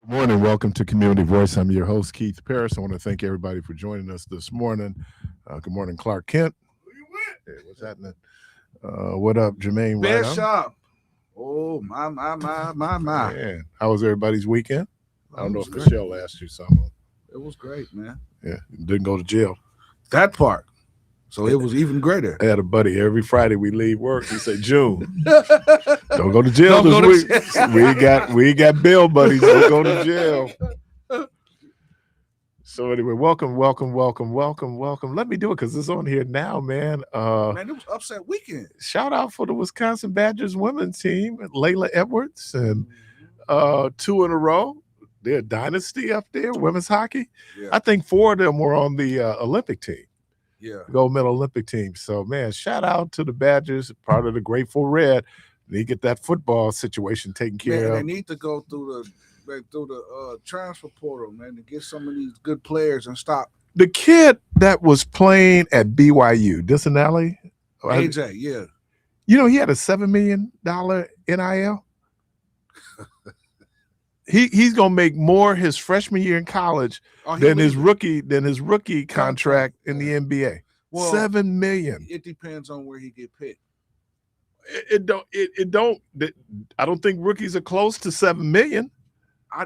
Good morning. Welcome to Community Voice. I'm your host, Keith Parris. I want to thank everybody for joining us this morning. Good morning, Clark Kent. Hey, what's happening? What up, Jermaine? Bishop. Oh, my. Man, how was everybody's weekend? I don't know if Great. Michelle asked you something. It was great, man. Yeah, didn't go to jail. That part. So it was even greater. I had a buddy. Every Friday we leave work. He said, "June, don't go to jail Don't this go to week. jail." we got bail buddies. Don't go to jail." So anyway, welcome. Let me do it because it's on here now, man. Man, it was upset weekend. Shout out for the Wisconsin Badgers women's team, Layla Edwards, and 2 in a row. They're a dynasty up there, women's hockey. Yeah. I think 4 of them were on the Olympic team. Yeah. Gold medal Olympic team. So, man, shout out to the Badgers, part of the Grateful Red. They get that football situation taken care of. They need to go through the transfer portal, man, to get some of these good players and stop. The kid that was playing at BYU, Disanelli, AJ, yeah. You know, he had a $7 million NIL. He's gonna make more his freshman year in college than his rookie contract in the NBA. Well, $7 million. It depends on where he get picked. I don't think rookies are close to $7 million. I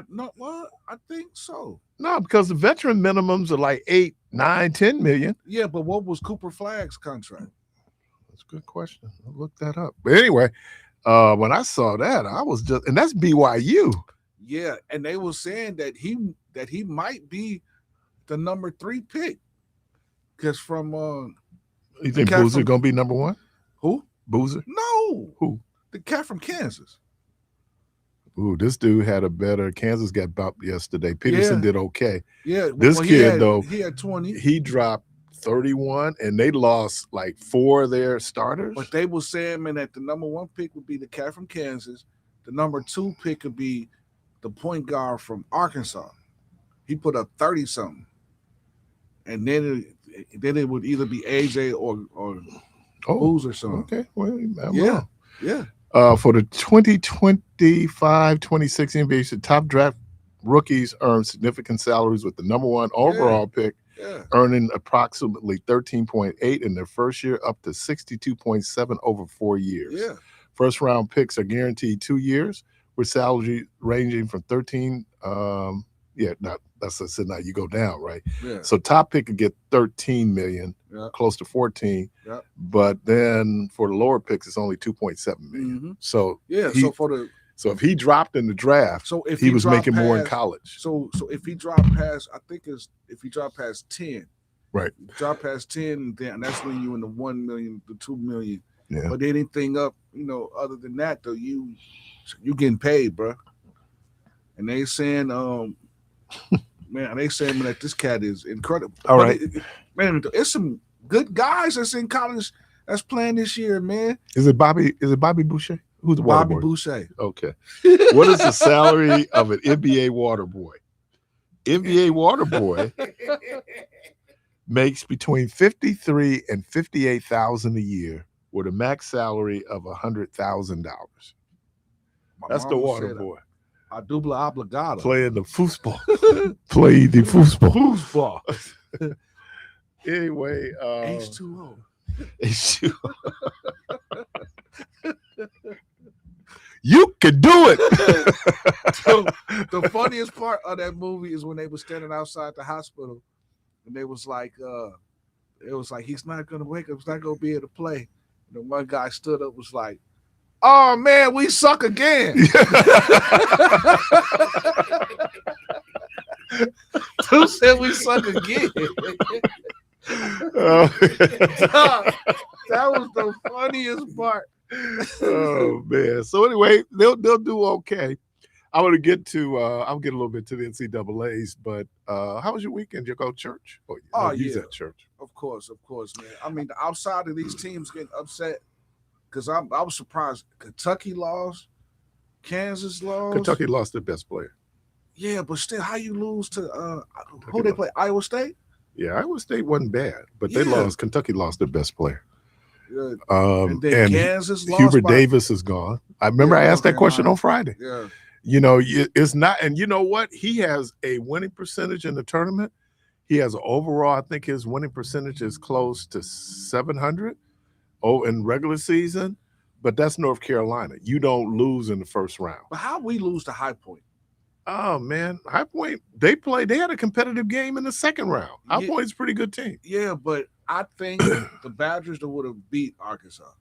think so. No, because the veteran minimums are like 8, 9, 10 million. Yeah, but what was Cooper Flagg's contract? That's a good question. I'll look that up. But anyway, when I saw that, I was just, and that's BYU. Yeah, and they were saying that he might be the number 3 pick. Because from you think Boozer gonna be number 1? Who? Boozer? No. Who? The cat from Kansas. Ooh, this dude had a better. Kansas got bumped yesterday. Peterson did okay. Yeah, this kid he had 20. He dropped 31, and they lost like 4 of their starters. But they were saying, man, that the number 1 pick would be the cat from Kansas. The number 2 pick could be the point guard from Arkansas. He put up 30-something. And then it would either be AJ or Boozer or something. Okay, well, yeah. For the 2025-26 NBA, the top draft rookies earn significant salaries with the number 1 overall pick, earning approximately 13.8 in their first year, up to 62.7 over 4 years. Yeah. First round picks are guaranteed 2 years, with salary ranging from 13. That's I said now you go down, right? Yeah. So top pick could get 13 million, close to 14. Yeah. But then for the lower picks, it's only 2.7 million. Mm-hmm. So so if he dropped in the draft, if he was making more in college. So if he dropped past, if he dropped past 10, right? Drop past 10, then that's when you in the 1 million, the 2 million. Yeah. But anything up, other than that, though, you getting paid, bro. And they saying, man, that this cat is incredible. All right, man, it's some good guys that's in college that's playing this year, man. Is it Bobby Boucher? Who's the Bobby water boy? Boucher? Okay. What is the salary of an NBA water boy? NBA water boy makes between $53,000 and $58,000 a year, with a max salary of $100,000. That's the water boy. A dubla obligado. Playing the foosball. Play the foosball. Anyway. H2O. H2O. You can do it. The funniest part of that movie is when they were standing outside the hospital and they was like, he's not going to wake up. He's not going to be able to play. And the one guy stood up, was like, oh, man, we suck again. Who said we suck again? That was the funniest part. Oh, man. So anyway, they'll do okay. I'll get a little bit to the NCAAs, but how was your weekend? You go to church? He's at church. Of course, man. I mean, outside of these teams getting upset, because I was surprised. Kentucky lost. Kansas lost. Kentucky lost their best player. Yeah, but still, how you lose to who they play? Iowa State? Yeah, Iowa State wasn't bad, but they lost. Kentucky lost their best player. And then Kansas lost. Hubert Davis is gone. I remember I asked that question on Friday. Yeah. It's not. And you know what? He has a winning percentage in the tournament. He has overall, I think his winning percentage is close to 700 in regular season, but that's North Carolina. You don't lose in the first round. But how we lose to High Point? Oh man, High Point, they had a competitive game in the second round. High Point's a pretty good team. Yeah, but I think the Badgers that would have beat Arkansas.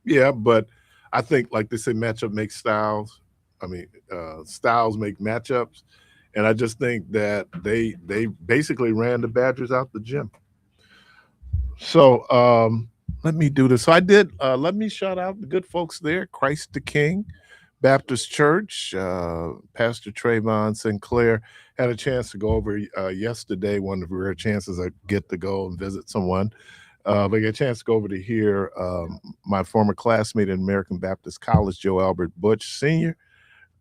Yeah, but I think, like they say, matchup makes styles. Styles make matchups. And I just think that they basically ran the Badgers out the gym. So let me do this. So I did. Let me shout out the good folks there. Christ the King Baptist Church. Pastor Trayvon Sinclair had a chance to go over yesterday. One of the rare chances I get to go and visit someone. But I get a chance to go over to hear my former classmate at American Baptist College, Joe Albert Butch Sr.,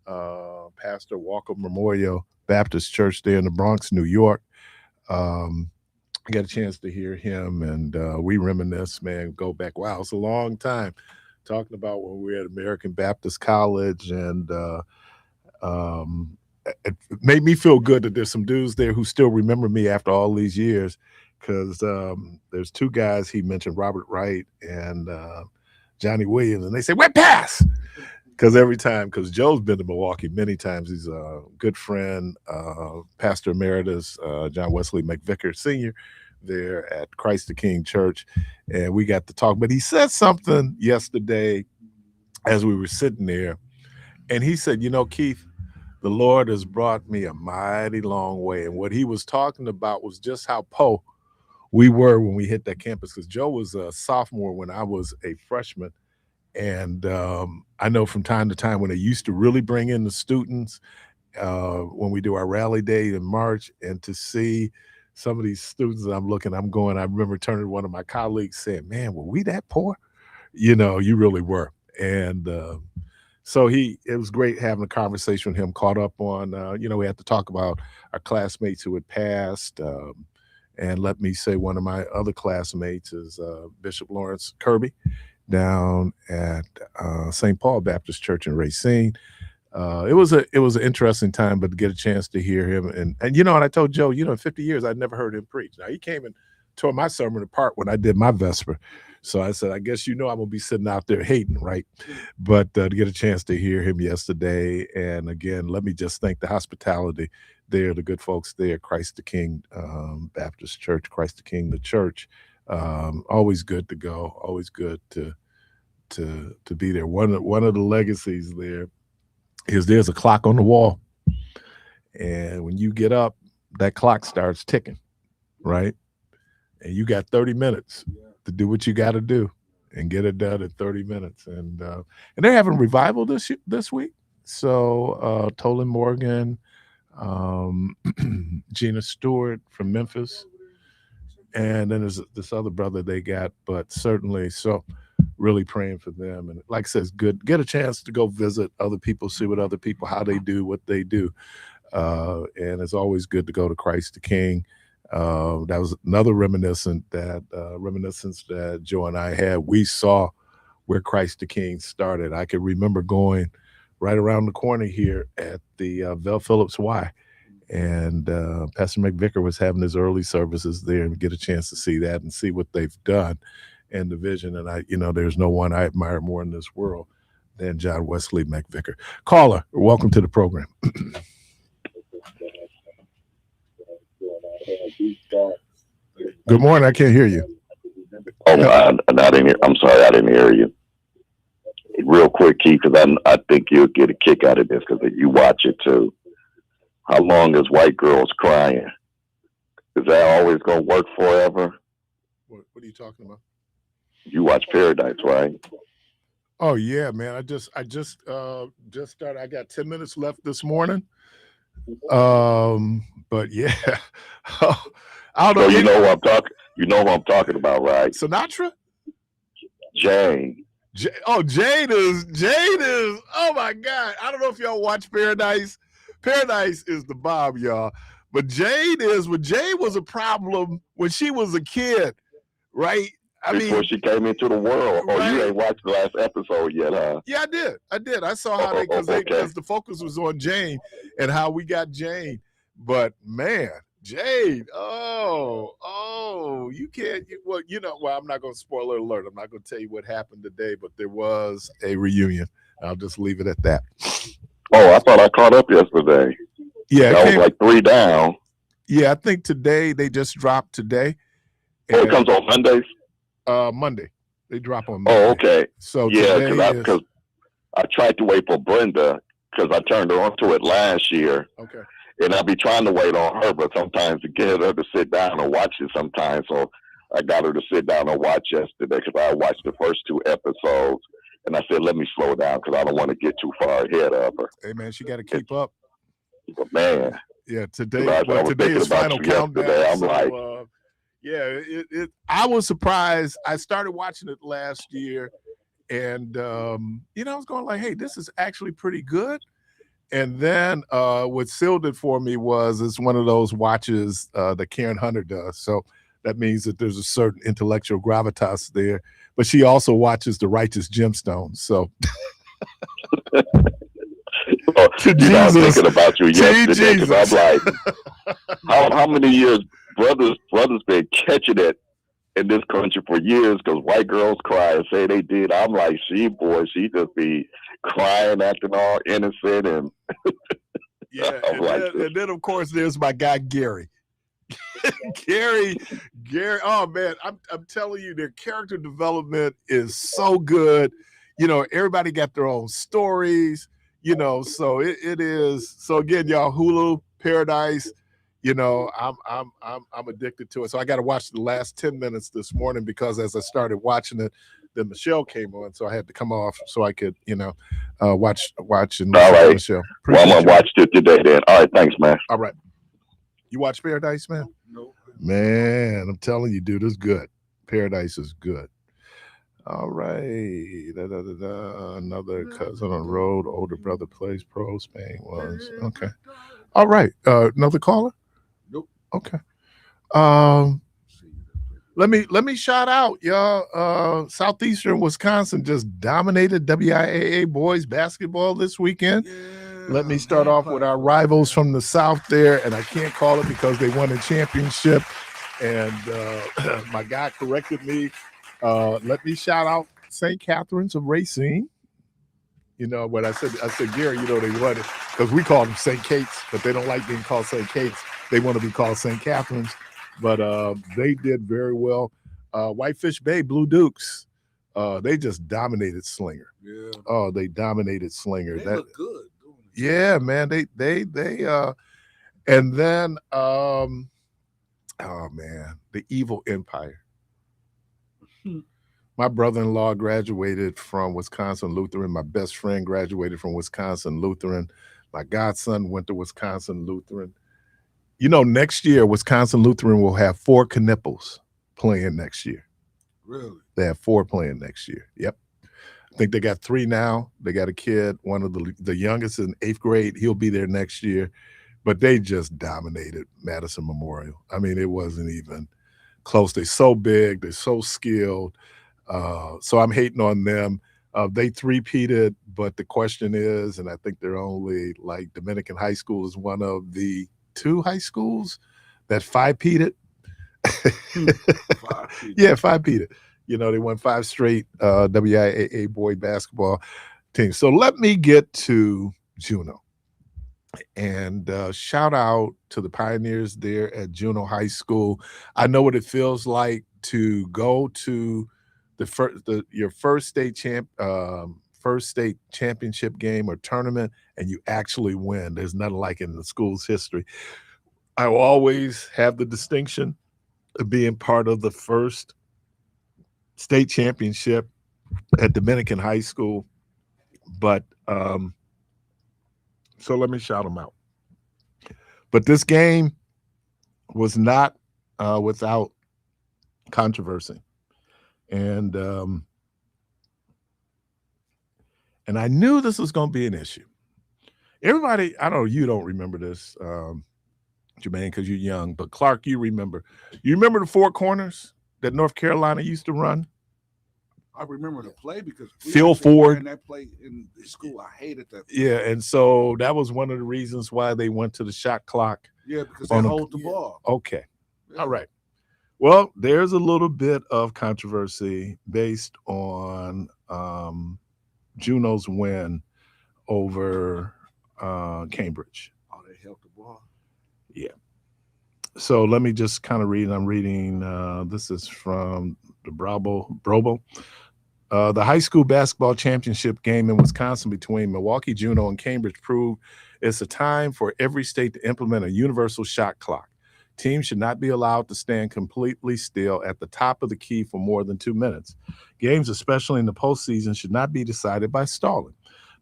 pastor Walker Memorial Baptist Church there in the Bronx, New York. I got a chance to hear him, and we reminisce, man, go back. Wow, it's a long time talking about when we were at American Baptist College, and it made me feel good that there's some dudes there who still remember me after all these years, because there's two guys he mentioned, Robert Wright and Johnny Williams, and they say, "Where Pass?" Because Joe's been to Milwaukee many times. He's a good friend, Pastor Emeritus John Wesley McVicker Sr. there at Christ the King Church, and we got to talk. But he said something yesterday as we were sitting there, and he said, Keith, the Lord has brought me a mighty long way. And what he was talking about was just how we were when we hit that campus, because Joe was a sophomore when I was a freshman. And I know from time to time when they used to really bring in the students when we do our rally day in March, and to see some of these students that I remember turning to one of my colleagues saying, "Man, were we that poor?" You really were. And so it was great having a conversation with him, caught up on, we had to talk about our classmates who had passed. And let me say one of my other classmates is Bishop Lawrence Kirby, down at St. Paul Baptist Church in Racine. It was an interesting time, but to get a chance to hear him, and I told Joe, in 50 years I'd never heard him preach. Now he came and tore my sermon apart when I did my Vesper, so I said, I guess I'm gonna be sitting out there hating, right? But to get a chance to hear him yesterday, and again, let me just thank the hospitality there, the good folks there, Christ the King Baptist Church, Christ the King the church. Always good to go. Always good to be there. One of the legacies there is there's a clock on the wall, and when you get up, that clock starts ticking, right? And you got 30 minutes to do what you got to do and get it done in 30 minutes. And they're having revival this week. So Tolan Morgan, Gina Stewart from Memphis. And then there's this other brother they got, but certainly, so really praying for them. And like I said, it's good. Get a chance to go visit other people, see what other people, how they do what they do. And it's always good to go to Christ the King. That was another reminiscence that Joe and I had. We saw where Christ the King started. I can remember going right around the corner here at the Vel Phillips Y. And Pastor McVicker was having his early services there, and get a chance to see that and see what they've done and the vision. And there's no one I admire more in this world than John Wesley McVicker. Caller, welcome to the program. Good morning. I can't hear you. I didn't hear. I'm sorry, I didn't hear you. Real quick, Keith, because I think you'll get a kick out of this because you watch it too. How long is White Girls Crying? Is that always going to work forever? What are you talking about? You watch Paradise, right? Oh yeah, man. I just started. I got 10 minutes left this morning. But yeah. I don't know. So you know who I'm talking. You know who I'm talking about, right? Sinatra? Jane. Jane is. Oh my God. I don't know if y'all watch Paradise. Paradise is the bomb, y'all. But Jane was a problem when she was a kid, right? Before she came into the world. Right. Oh, you ain't watched the last episode yet, huh? Yeah, I did. I saw how because the focus was on Jane and how we got Jane. But man, Jade, you can't. Well, I'm not going to spoiler alert. I'm not going to tell you what happened today, but there was a reunion. I'll just leave it at that. Oh, I thought I caught up yesterday. Yeah, I was like 3 down. Yeah, I think today they just dropped today. Oh, it comes on Mondays. Monday. They drop on Monday. Oh, okay. So yeah, because I tried to wait for Brenda because I turned her onto it last year. Okay. And I'll be trying to wait on her, but sometimes to get her to sit down and watch it sometimes. So I got her to sit down and watch yesterday because I watched the first 2 episodes. And I said, let me slow down because I don't want to get too far ahead of her. Hey, man, she got to keep up. But, man. Yeah, today is final countdown. I'm like, I was surprised. I started watching it last year, and I was going like, "Hey, this is actually pretty good." And then what sealed it for me was it's one of those watches that Karen Hunter does. So that means that there's a certain intellectual gravitas there. But she also watches The Righteous Gemstones. So. I was thinking about you yesterday because I'm like, how many years brothers been catching it in this country for years because white girls cry and say they did. I'm like, she just be crying, acting all innocent and yeah. And then of course there's my guy Gary. Gary. Oh man, I'm telling you, their character development is so good. Everybody got their own stories. So it is. So again, y'all, Hulu, Paradise. I'm addicted to it. So I got to watch the last 10 minutes this morning because as I started watching it, then Michelle came on, so I had to come off so I could, watch and listen to Michelle. Well, I'm gonna watch it today then. All right, thanks, man. All right. You watch Paradise, man? No. Man, I'm telling you, dude, it's good. Paradise is good. All right. Another cousin on the road, older brother plays pro, Spain was. Okay. All right. Another caller? Nope. Okay. Let me shout out, y'all. Southeastern Wisconsin just dominated WIAA boys basketball this weekend. Yeah, let me start off with our rivals from the South there, and I can't call it because they won a championship. And my guy corrected me. Let me shout out St. Catherine's of Racine. What I said, Gary, they won it because we call them St. Kate's, but they don't like being called St. Kate's. They want to be called St. Catherine's, but they did very well. Whitefish Bay Blue Dukes, they just dominated Slinger. Yeah. Oh, they dominated Slinger. They look good. Yeah, man. They and then oh man, the Evil Empire. My brother-in-law graduated from Wisconsin Lutheran. My best friend graduated from Wisconsin Lutheran. My godson went to Wisconsin Lutheran. Next year, Wisconsin Lutheran will have 4 Knipples playing next year. Really? They have 4 playing next year. Yep. I think they got 3 now. They got a kid, one of the youngest in 8th grade. He'll be there next year. But they just dominated Madison Memorial. I mean, it wasn't even close. They're so big. They're so skilled. So I'm hating on them. They 3-peated, but the question is, and I think they're only like Dominican High School is one of the 2 high schools that 5-peated. Yeah, 5-peated. They won 5 straight WIAA boy basketball teams. So let me get to Juneau. And shout out to the pioneers there at Juneau High School. I know what it feels like to go to your first state championship game or tournament, and you actually win. There's nothing like it in the school's history. I will always have the distinction of being part of the first state championship at Dominican High School, but so let me shout them out. But this game was not without controversy. And I knew this was going to be an issue. Everybody, I don't know, you don't remember this, Jermaine, because you're young, but Clark, you remember. You remember the 4 corners that North Carolina used to run? I remember the play because Phil Ford. ran that play in school. I hated that play. Yeah, and so that was one of the reasons why they went to the shot clock. Yeah, because they hold the ball. Okay. Yeah. All right. Well, there's a little bit of controversy based on Juno's win over Cambridge. Oh, they held the ball. Yeah. So let me just kind of read. I'm reading. This is from the Brobo. The high school basketball championship game in Wisconsin between Milwaukee Juno and Cambridge proved it's a time for every state to implement a universal shot clock. Teams should not be allowed to stand completely still at the top of the key for more than 2 minutes. Games, especially in the postseason, should not be decided by stalling.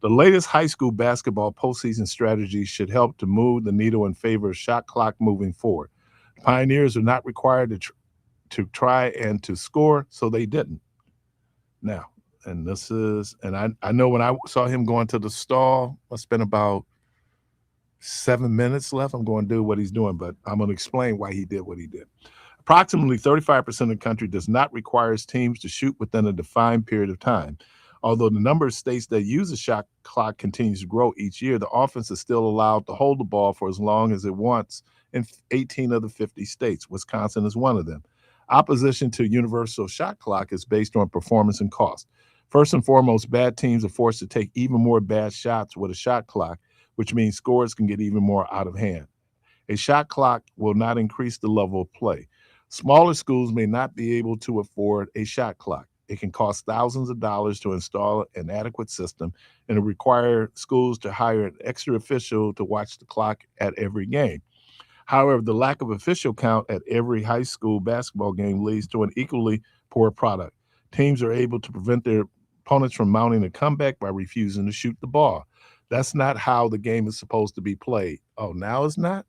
The latest high school basketball postseason strategy should help to move the needle in favor of shot clock moving forward. The Pioneers are not required to try and to score, so they didn't. Now, and this is, and I know when I saw him going to the stall, I spent about 7 minutes left. I'm going to do what he's doing, but I'm going to explain why he did what he did. Approximately 35% of the country does not require teams to shoot within a defined period of time. Although the number of states that use a shot clock continues to grow each year, the offense is still allowed to hold the ball for as long as it wants in 18 of the 50 states. Wisconsin is one of them. Opposition to universal shot clock is based on performance and cost. First and foremost, bad teams are forced to take even more bad shots with a shot clock, which means scores can get even more out of hand. A shot clock will not increase the level of play. Smaller schools may not be able to afford a shot clock. It can cost thousands of dollars to install an adequate system, and it requires schools to hire an extra official to watch the clock at every game. However, the lack of official count at every high school basketball game leads to an equally poor product. Teams are able to prevent their opponents from mounting a comeback by refusing to shoot the ball. That's not how the game is supposed to be played. Oh, now it's not?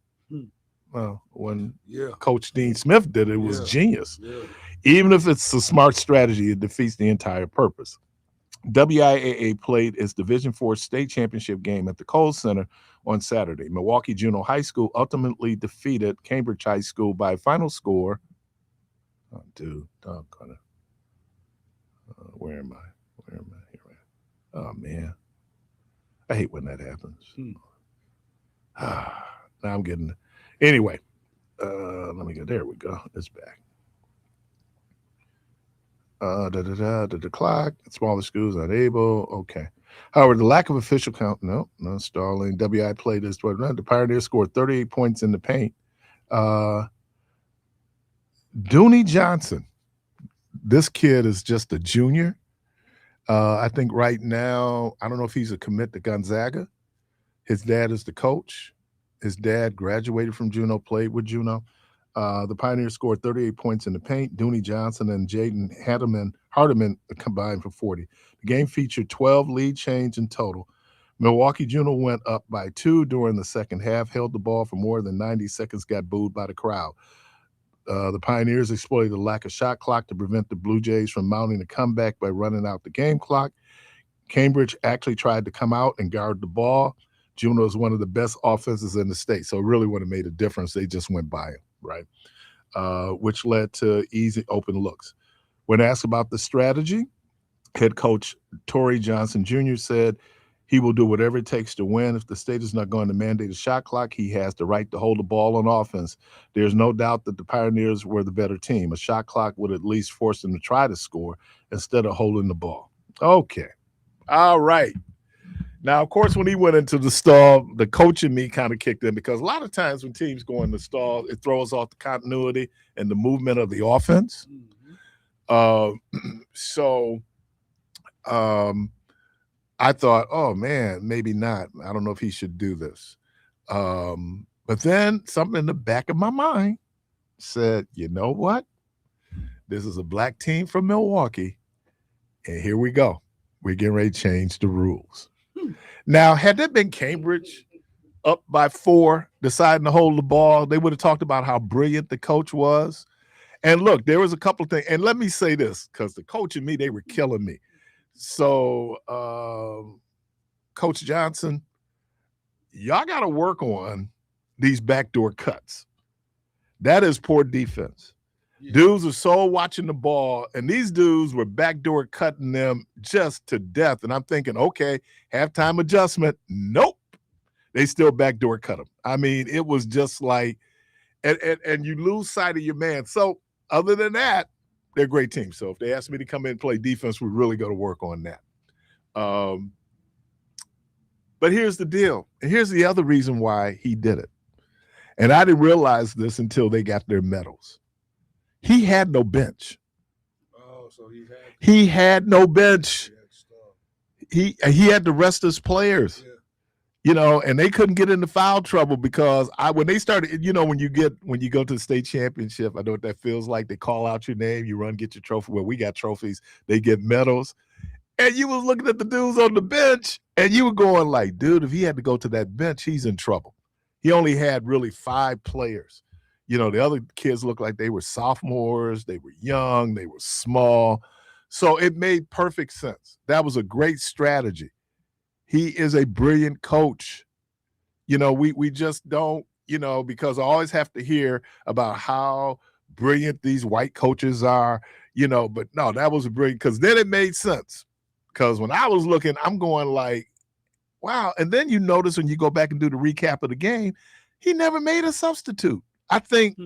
Well, when Coach Dean Smith did it, it was genius. Yeah. Even if it's a smart strategy, it defeats the entire purpose. WIAA played its Division IV state championship game at the Kohl Center on Saturday. Milwaukee Juno High School ultimately defeated Cambridge High School by a final score. Oh, dude, doggone it. Where am I? Here I am. Oh, man. I hate when that happens. Now I'm getting. Anyway, let me go. There we go. It's back. The clock. Smaller schools unable. Okay. However, the lack of official count. No stalling. WI played this. The Pioneers scored 38 points in the paint. Dooney Johnson. This kid is just a junior. I think right now, I don't know if he's a commit to Gonzaga. His dad is the coach. His dad graduated from Juno, played with Juno. The Pioneers scored 38 points in the paint. Dooney Johnson and Jaden Hardiman combined for 40. The game featured 12 lead change in total. Milwaukee Juno went up by 2 during the second half, held the ball for more than 90 seconds, got booed by the crowd. The Pioneers exploited the lack of shot clock to prevent the Blue Jays from mounting a comeback by running out the game clock. Cambridge actually tried to come out and guard the ball. Juno is one of the best offenses in the state, so it really would have made a difference. They just went by him, right? Which led to easy open looks. When asked about the strategy, head coach Torrey Johnson Jr. said he will do whatever it takes to win. If the state is not going to mandate a shot clock, he has the right to hold the ball on offense. There's no doubt that the Pioneers were the better team. A shot clock would at least force them to try to score instead of holding the ball. Okay. All right. Now, of course, when he went into the stall, the coach in me kind of kicked in because a lot of times when teams go in the stall, it throws off the continuity and the movement of the offense. I thought, oh, man, maybe not. I don't know if he should do this. But then something in the back of my mind said, you know what? This is a black team from Milwaukee, and here we go. We're getting ready to change the rules. Now, had that been Cambridge up by 4, deciding to hold the ball, they would have talked about how brilliant the coach was. And look, there was a couple of things. And let me say this, because the coach and me, they were killing me. So, Coach Johnson, y'all got to work on these backdoor cuts. That is poor defense. Dudes are so watching the ball, and these dudes were backdoor cutting them just to death. And I'm thinking, okay, halftime adjustment. Nope. They still backdoor cut them. I mean, it was just like, and you lose sight of your man. So other than that, they're a great team. So if they ask me to come in and play defense, we're really going to work on that. But here's the deal. And here's the other reason why he did it. And I didn't realize this until they got their medals. He had no bench. Oh, so he had no bench. He had the rest of his players. Yeah. You know, and they couldn't get into foul trouble because when they started, you know, when you go to the state championship, I know what that feels like. They call out your name, you run, get your trophy. Well, we got trophies, they get medals. And you was looking at the dudes on the bench, and you were going like, dude, if he had to go to that bench, he's in trouble. He only had really 5 players. You know, the other kids looked like they were sophomores, they were young, they were small. So it made perfect sense. That was a great strategy. He is a brilliant coach. You know, we just don't, you know, because I always have to hear about how brilliant these white coaches are, you know, but no, that was a brilliant, because then it made sense. Because when I was looking, I'm going like, wow. And then you notice when you go back and do the recap of the game, he never made a substitute. I think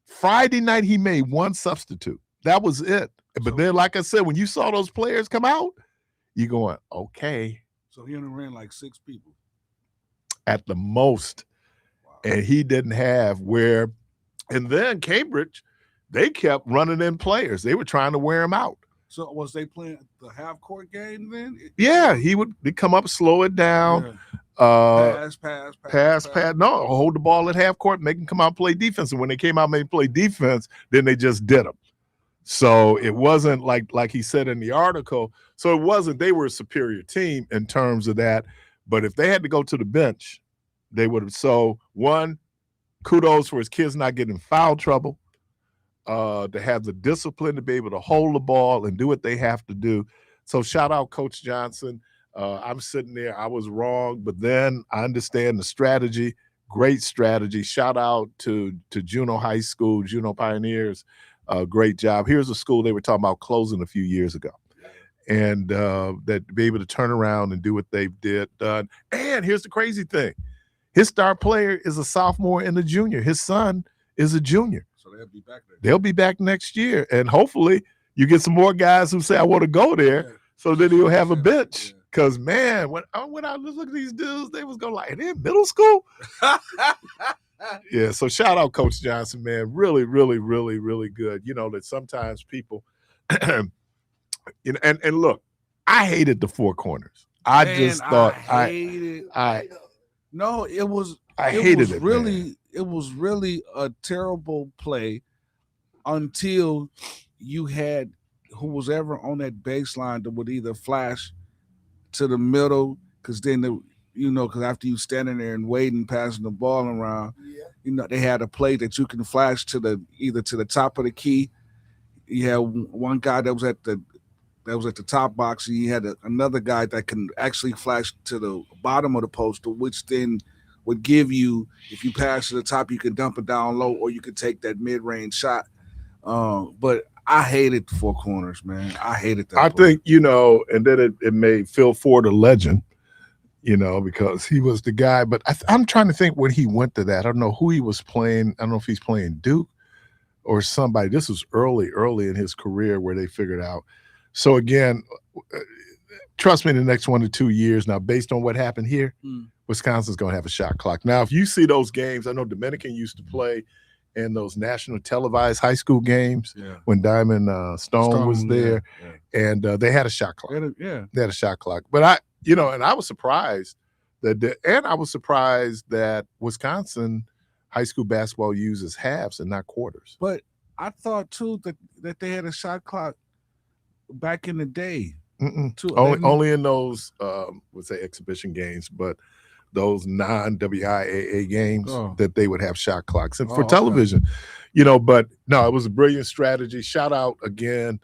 Friday night he made 1 substitute. That was it. But then, like I said, when you saw those players come out, you're going, okay. So he only ran like 6 people. At the most. Wow. And he didn't have where, and then Cambridge, they kept running in players. They were trying to wear him out. So was they playing the half-court game then? Yeah, he'd come up, slow it down. Yeah. Pass. No, hold the ball at half court, make them come out and play defense. And when they came out and made play defense, then they just did them. So it wasn't like he said in the article. So it wasn't, they were a superior team in terms of that. But if they had to go to the bench, they would have. So one, kudos for his kids not getting in foul trouble. To have the discipline to be able to hold the ball and do what they have to do. So shout out Coach Johnson. I'm sitting there, I was wrong, but then I understand the strategy, great strategy. Shout out to Juneau High School, Juneau Pioneers, great job. Here's a school they were talking about closing a few years ago. And that to be able to turn around and do what they've done. And here's the crazy thing. His star player is a sophomore and a junior. His son is a junior. They'll be back next year. They'll be back next year. And hopefully you get some more guys who say, I want to go there. So then he'll have a bench. Because, man, when I was looking at these dudes, they was going like, they're in middle school? Yeah, so shout out Coach Johnson, man. Really, really, really, really good. You know, that sometimes people, and look, I hated the 4 corners. I just thought I hated it. It was really a terrible play until you had who was ever on that baseline that would either flash to the middle, because then because after you standing there and waiting, passing the ball around, they had a play that you can flash to either to the top of the key. You had one guy that was at the top box, and you had another guy that can actually flash to the bottom of the post, which then would give you, if you pass to the top, you can dump it down low, or you could take that mid-range shot. But I hated the 4 corners, man. I hated that. I think, and then it made Phil Ford a legend, because he was the guy. But I'm trying to think when he went to that. I don't know who he was playing. I don't know if he's playing Duke or somebody. This was early in his career where they figured out. So, again, trust me, in the next 1 to 2 years now, based on what happened here, Wisconsin's going to have a shot clock. Now, if you see those games, I know Dominican used to play in those national televised high school games when Diamond Stone was there, and they had a shot clock. They had a shot clock. But and I was surprised that Wisconsin high school basketball uses halves and not quarters. But I thought too that they had a shot clock back in the day. Too. Only in those let's say exhibition games, but those non-WIAA games that they would have shot clocks and for television, but no, it was a brilliant strategy. Shout out again,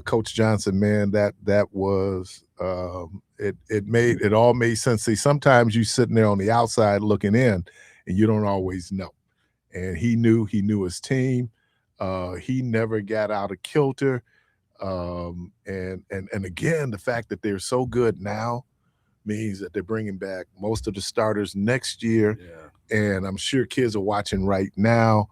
Coach Johnson, man, that was it all made sense. See, sometimes you sitting there on the outside looking in and you don't always know. And he knew his team. He never got out of kilter. And again, the fact that they're so good now means that they're bringing back most of the starters next year. Yeah. And I'm sure kids are watching right now,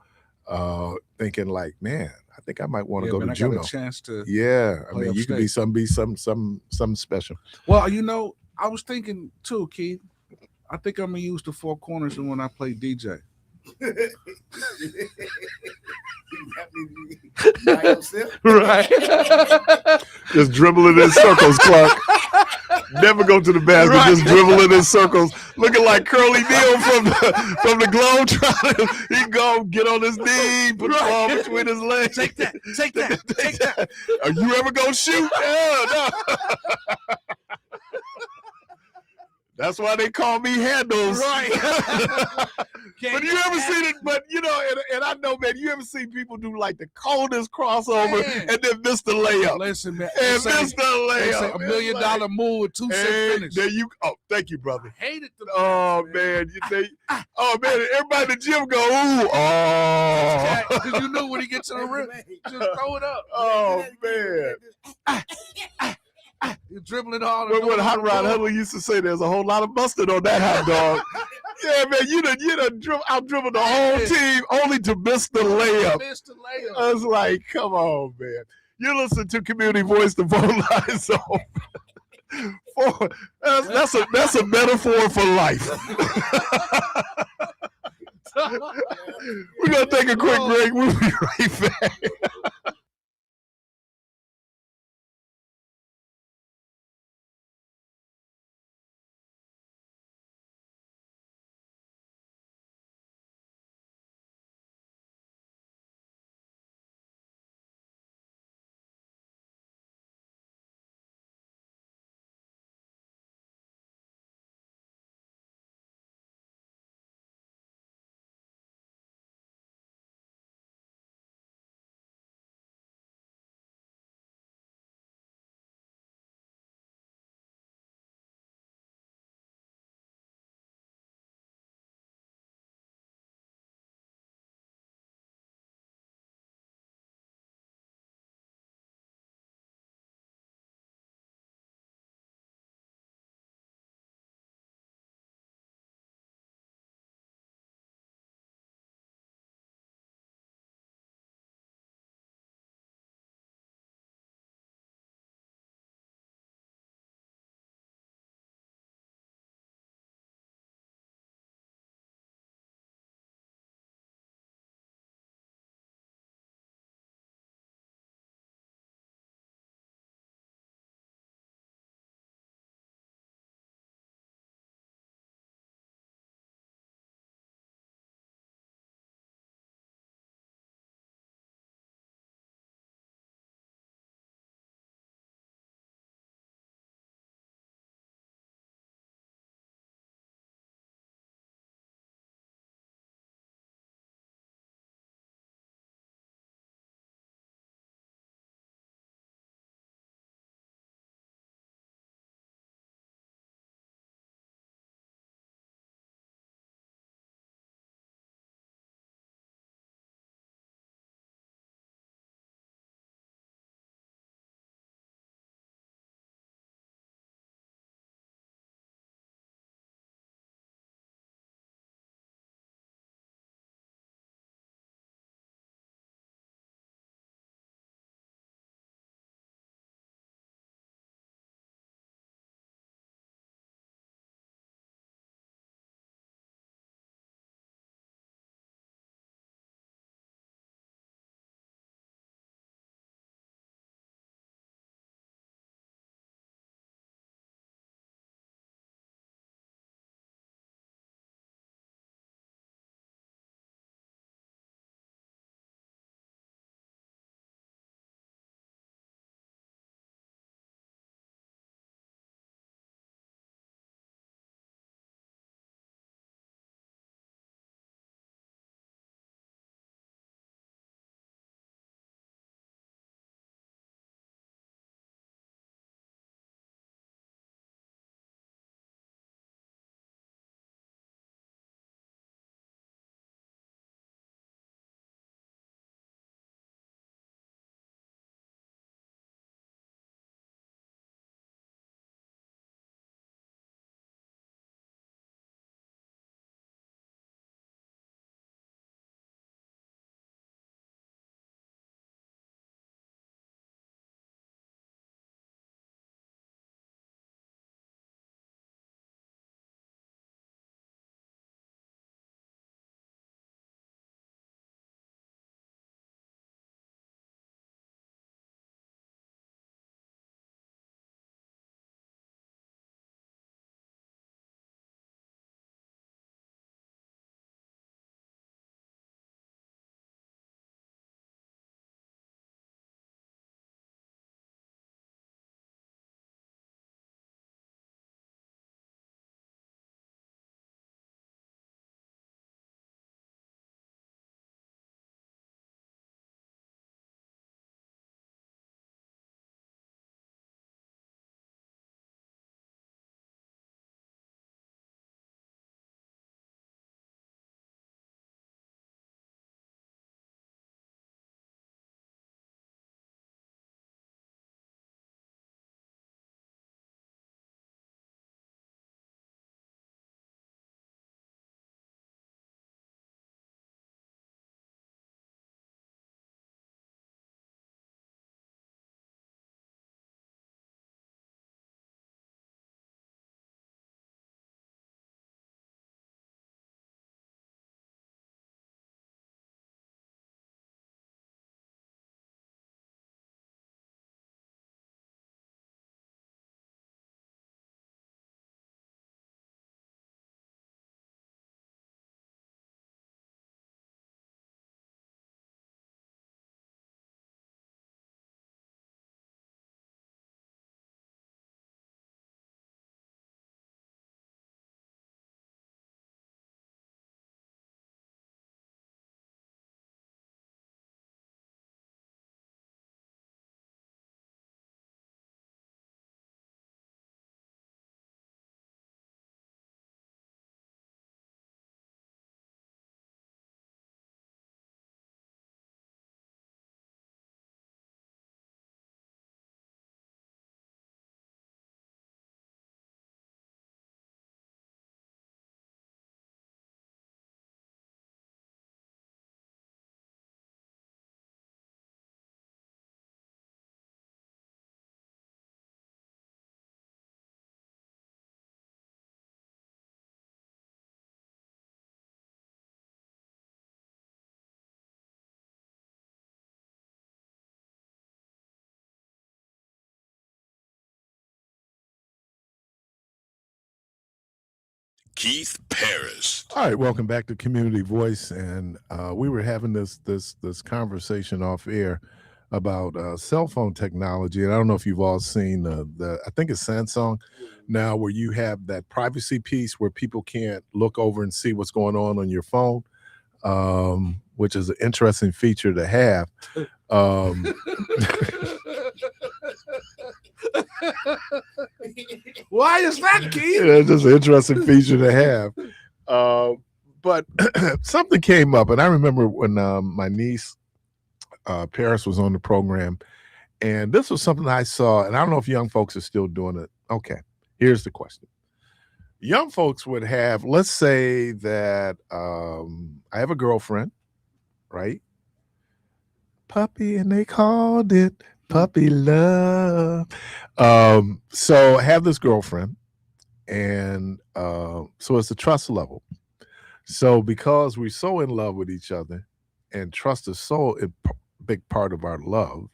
thinking like, man, I think I might want to Yeah, go man, to I got Juno. a chance to Yeah, I play mean, you could be upstate. something special. Well, you know, I was thinking too, Keith. I think I'm gonna use the four corners and when I play DJ. Right. Just dribbling in circles, Clark. Never go to the basket, Right. just dribbling in circles, looking like Curly Neal from the Globetrotters. He go get on his knee, put the ball between his legs. Take that. Take that. Take that. Are you ever gonna shoot? No. That's why they call me handles. Right. But you ever seen it? But you know, and I know, man, you ever seen people do like the coldest crossover Man. and then miss the layup? Listen, man. And they miss the say layup. $1 million move with 2 cent finish. There you. Oh, thank you, brother. I hated the Oh man, oh man, everybody in the gym go, ooh, oh, because you knew when he gets to the rim, just throw it up. Oh man. You're dribbling hard. What Hot Rod Huddle used to say, there's a whole lot of mustard on that hot dog. Yeah, man, you done out dribbled the whole team only to miss the layup. I was like, come on, man. You listen to Community Voice, the phone lines open. That's a metaphor for life. We're gonna take a quick break. We'll be right back. Keith Parris. All right, welcome back to Community Voice, and we were having this conversation off air about cell phone technology, and I don't know if you've all seen the I think it's Samsung now, where you have that privacy piece where people can't look over and see what's going on your phone, which is an interesting feature to have. Why is that, Keith? Yeah, it's just an interesting feature to have. But something came up, and I remember when my niece Parris was on the program, and this was something I saw, and I don't know if young folks are still doing it. Okay, here's the question. Young folks would have, let's say that I have a girlfriend, right? Puppy, and they called it puppy love. So I have this girlfriend, and so it's a trust level. So because we're so in love with each other, and trust is so a big part of our love,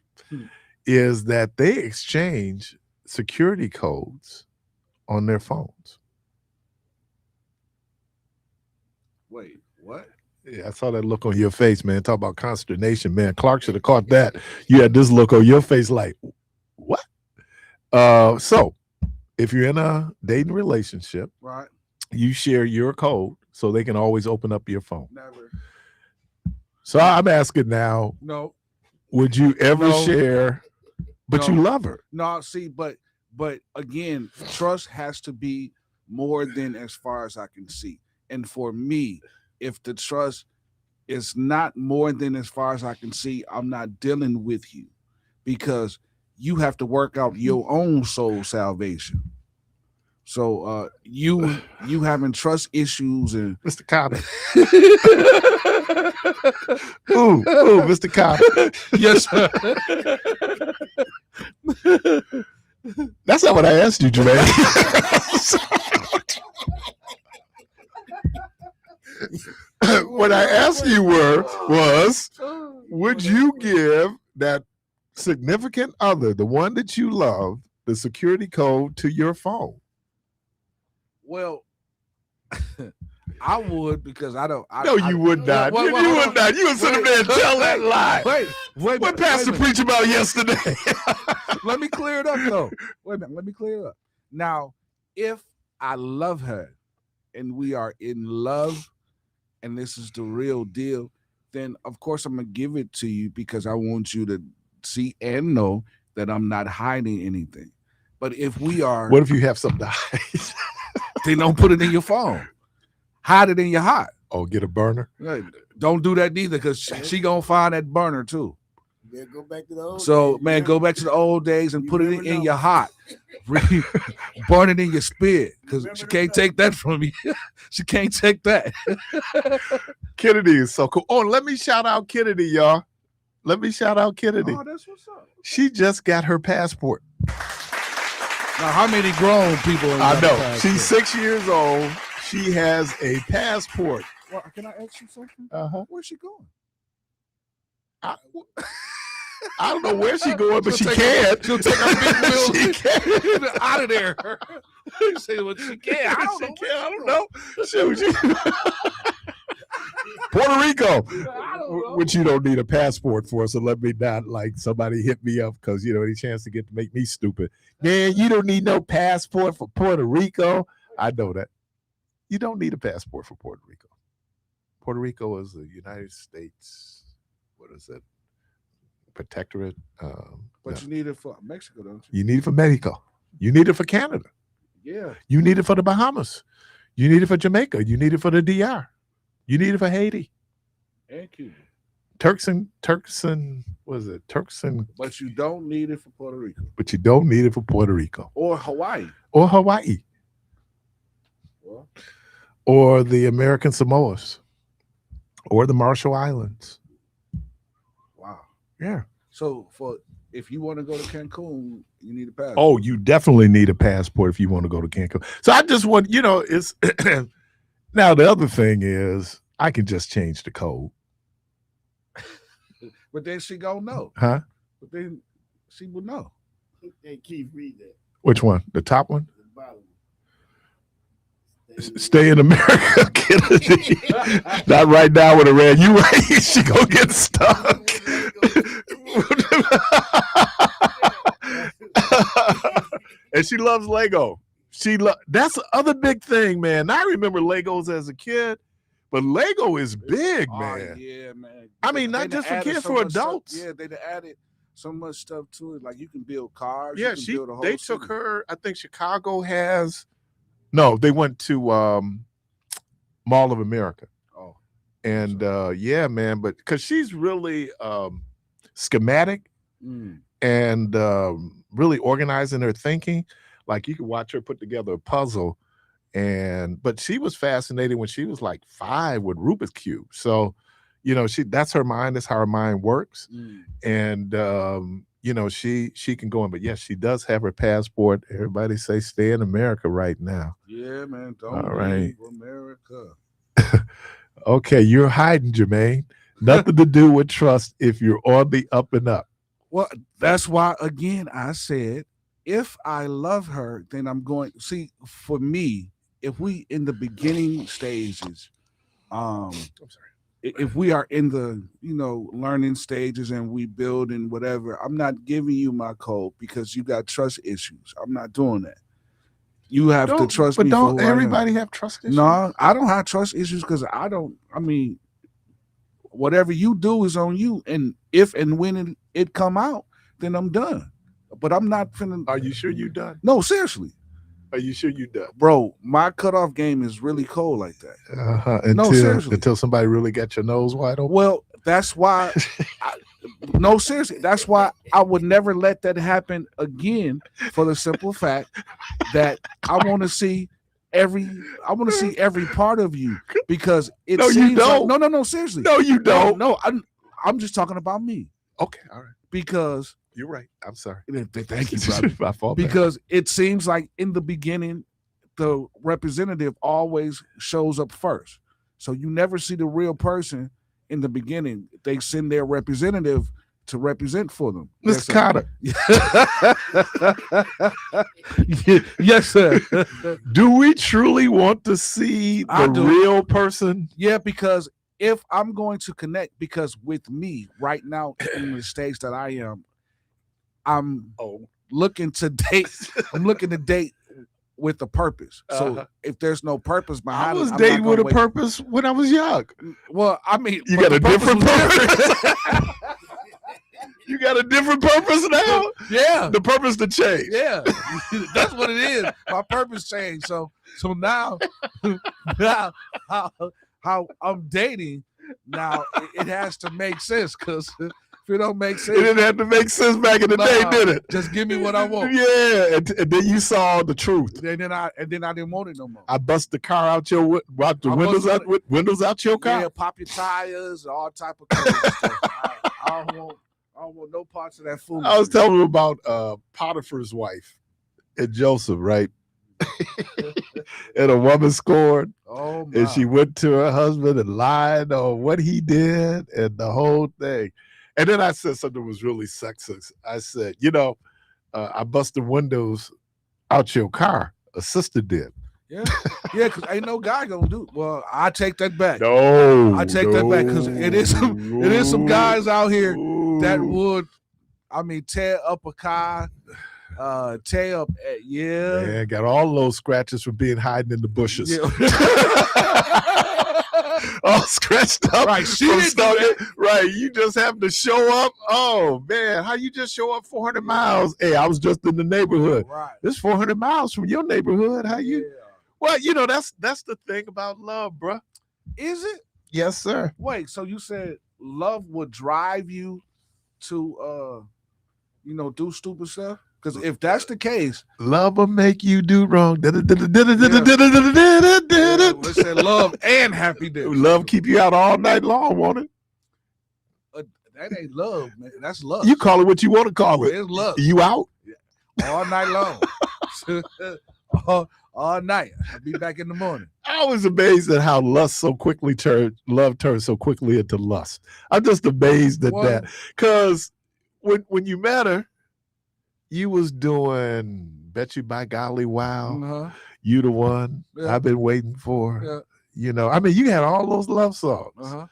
is that they exchange security codes on their phones. Wait, what? Yeah, I saw that look on your face, man. Talk about consternation, man. Clark should have caught that. You had this look on your face like, what? So if you're in a dating relationship, right, you share your code so they can always open up your phone. Never. So I'm asking now, no, would you ever No. share, but No. you love her? No, see, but again, trust has to be more than as far as I can see. And for me, if the trust is not more than as far as I can see, I'm not dealing with you, because you have to work out your own soul salvation. So you having trust issues and Mr. Cotter. ooh, Mr. Cotter. yes, sir. That's not what I asked you, Jermaine. What I asked you was, would you give that significant other, the one that you love, the security code to your phone? Well, I would, because I don't. No, you would not. You would not. You would sit up there and tell that lie. Wait. What Pastor preached about yesterday? Let me clear it up, though. Wait a minute. Let me clear it up. Now, if I love her and we are in love and this is the real deal, then of course I'm going to give it to you, because I want you to see and know that I'm not hiding anything. But if we are... What if you have something to hide? Then don't put it in your phone. Hide it in your heart. Oh, get a burner? Don't do that neither, because she going to find that burner too. Yeah, go back to the old So, days, man, go back to the old days and put it in your heart. Burn it in your spirit, because she can't take that from you. She can't take that. Kennedy is so cool. Oh, let me shout out Kennedy, y'all. Let me shout out Kennedy. Oh, that's what's up. She just got her passport. Now, how many grown people? I know. She's 6 years old. She has a passport. Well, can I ask you something? Where's she going? I don't know where she's going, but she can. She'll take her big wheel She can. out of there. You say what she can. I don't know. I don't know. Shoot, Puerto Rico, which you don't need a passport for, so let me not like somebody hit me up because any chance to make me stupid. Man, you don't need no passport for Puerto Rico. I know that. You don't need a passport for Puerto Rico. Puerto Rico is the United States. What is it? Protectorate. But you need it for Mexico, don't you? You need it for Mexico. You need it for Canada. Yeah. You need it for the Bahamas. You need it for Jamaica. You need it for the DR. You need it for Haiti. And Cuba. Turks and what is it? Turks and. But you don't need it for Puerto Rico. But you don't need it for Puerto Rico. Or Hawaii. Or Hawaii. Well, or the American Samoas. Or the Marshall Islands. Wow. Yeah. So if you want to go to Cancun, you need a passport. Oh, you definitely need a passport if you want to go to Cancun. So I just want, it's now the other thing is I can just change the code. But then she gonna know. Huh? But then she will know. Hey, Keith, read that. Which one? The top one? The bottom. Stay in America, Kennedy. Not right now with a red. You right, she gonna get stuck. And she loves Lego. That's the other big thing, man. I remember Legos as a kid, but Lego is big, man. Yeah, man. I mean, not just for kids, for adults. Yeah, they added so much stuff to it. Like you can build cars. Yeah, build a whole they city. took her. I think Chicago has. No, they went to Mall of America. Oh, and yeah, man, but because she's really schematic and really organizing her thinking. Like you could watch her put together a puzzle, but she was fascinated when she was like 5 with Rubik's Cube. So, that's her mind. That's how her mind works. And she can go in. But yes, she does have her passport. Everybody say stay in America right now. Yeah, man. Don't leave America. Okay, you're hiding, Jermaine. Nothing to do with trust if you're on the up and up. Well, that's why, again, I said, if I love her, then I'm going. See, for me, if we in the beginning stages, I'm sorry. If we are in the learning stages and we build and whatever, I'm not giving you my code because you got trust issues. I'm not doing that. You have to trust me. But don't everybody have trust issues? No, I don't have trust issues because I don't. I mean, whatever you do is on you, and if and when it come out, then I'm done. But I'm not finna. Are you sure you done? No, seriously. Are you sure you done? Bro, my cutoff game is really cold like that. Seriously. Until somebody really got your nose wide open? Well, that's why. No, seriously. That's why I would never let that happen again for the simple fact that I want to see every part of you because it seems you don't. Like, no, seriously. No, you don't. No, I'm just talking about me. Okay, all right. Because you're right. I'm sorry. Thank you, brother. My fault. Because it seems like in the beginning, the representative always shows up first. So you never see the real person in the beginning. They send their representative to represent for them. Mr. Carter. Yes, sir. Do we truly want to see the real person? Yeah, because if I'm going to connect, because with me right now in the stage that I am, I'm looking to date. I'm looking to date with a purpose. So if there's no purpose behind it, I was dating with a purpose when I was young. Well, I mean, you got a different purpose. You got a different purpose now? Yeah. The purpose to change. Yeah. That's what it is. My purpose changed. So now how I'm dating, now it has to make sense because if it don't make sense. It didn't have to make sense back in the day, did it? Just give me what I want. Yeah. And then you saw the truth. And then I didn't want it no more. I bust the car out your windows out your car. Yeah, pop your tires, all type of stuff. I don't want no parts of that food. I was telling him about Potiphar's wife and Joseph, right? And a woman scored. Oh, my. And she went to her husband and lied on what he did and the whole thing. And then I said something that was really sexist. I said, I busted windows out your car. A sister did. Yeah, because ain't no guy gonna do. Well, I take that back. No, I take that back because it is some guys out here that would, tear up a car, tear up. Yeah, got all those scratches from being hiding in the bushes. Yeah. All scratched up. Right, she didn't do that. Right, you just have to show up. Oh man, how you just show up 400 miles? Hey, I was just in the neighborhood. Right, this 400 miles from your neighborhood. How you? Yeah. Well, that's the thing about love, bruh. Is it? Yes, sir. Wait, so you said love would drive you to do stupid stuff? Because if that's the case, love will make you do wrong. Let's say love and happy day. Love keep you out all night long, won't it? That ain't love, man. That's love. You call it what you want to call it. It's love. You out all night long. All night. I'll be back in the morning. I was amazed at how love turns so quickly into lust. I'm just amazed at that. Because when you met her, you was doing Bet You By Golly Wow. Uh-huh. You the one I've been waiting for. Yeah. You know, I mean, you had all those love songs.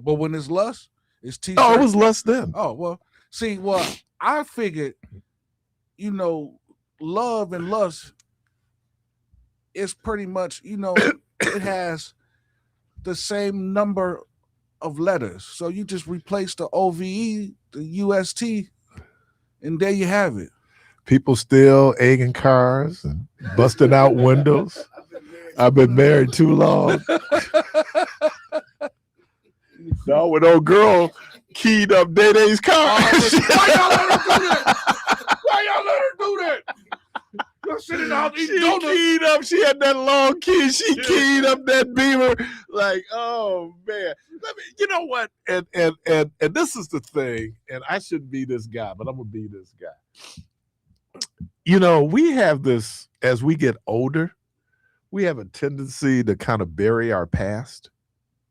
But when it's lust, it's T-shirt. Oh, it was lust then. Oh, well, see, I figured, you know, love and lust is pretty much, you know, it has the same number of letters. So you just replace the OVE, the UST, and there you have it. People still egging cars and busting out windows. I've been married too long. No, when old girl keyed up Day-Day's car. Why y'all let her do that? Why y'all let her do that? Y'all sitting in the house eating donuts. Keyed up. She had that long key. She keyed up that Beamer. Like, oh man. You know what? And this is the thing. And I shouldn't be this guy, but I'm gonna be this guy. You know, we have this as we get older. We have a tendency to kind of bury our past.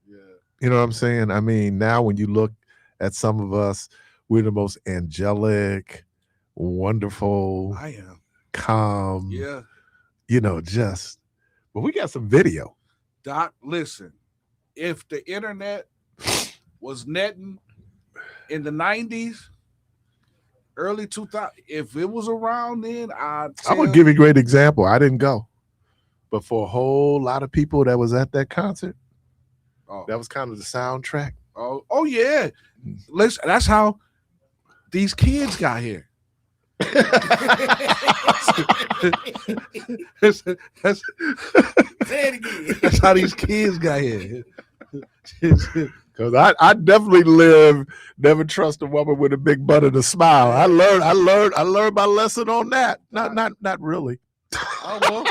Yeah. You know what I'm saying? I mean, now when you look at some of us, we're the most angelic, wonderful. I am. Calm. Yeah. You know, but we got some video. Doc, listen, if the internet was netting in the 90s, early 2000, if it was around then, I'm going to give you a great example. I didn't go. But for a whole lot of people that was at that concert, that was kind of the soundtrack. Oh yeah. Listen, that's how these kids got here. That's how these kids got here. Because I definitely never trust a woman with a big butt and a smile. I learned my lesson on that. Not really. Oh well.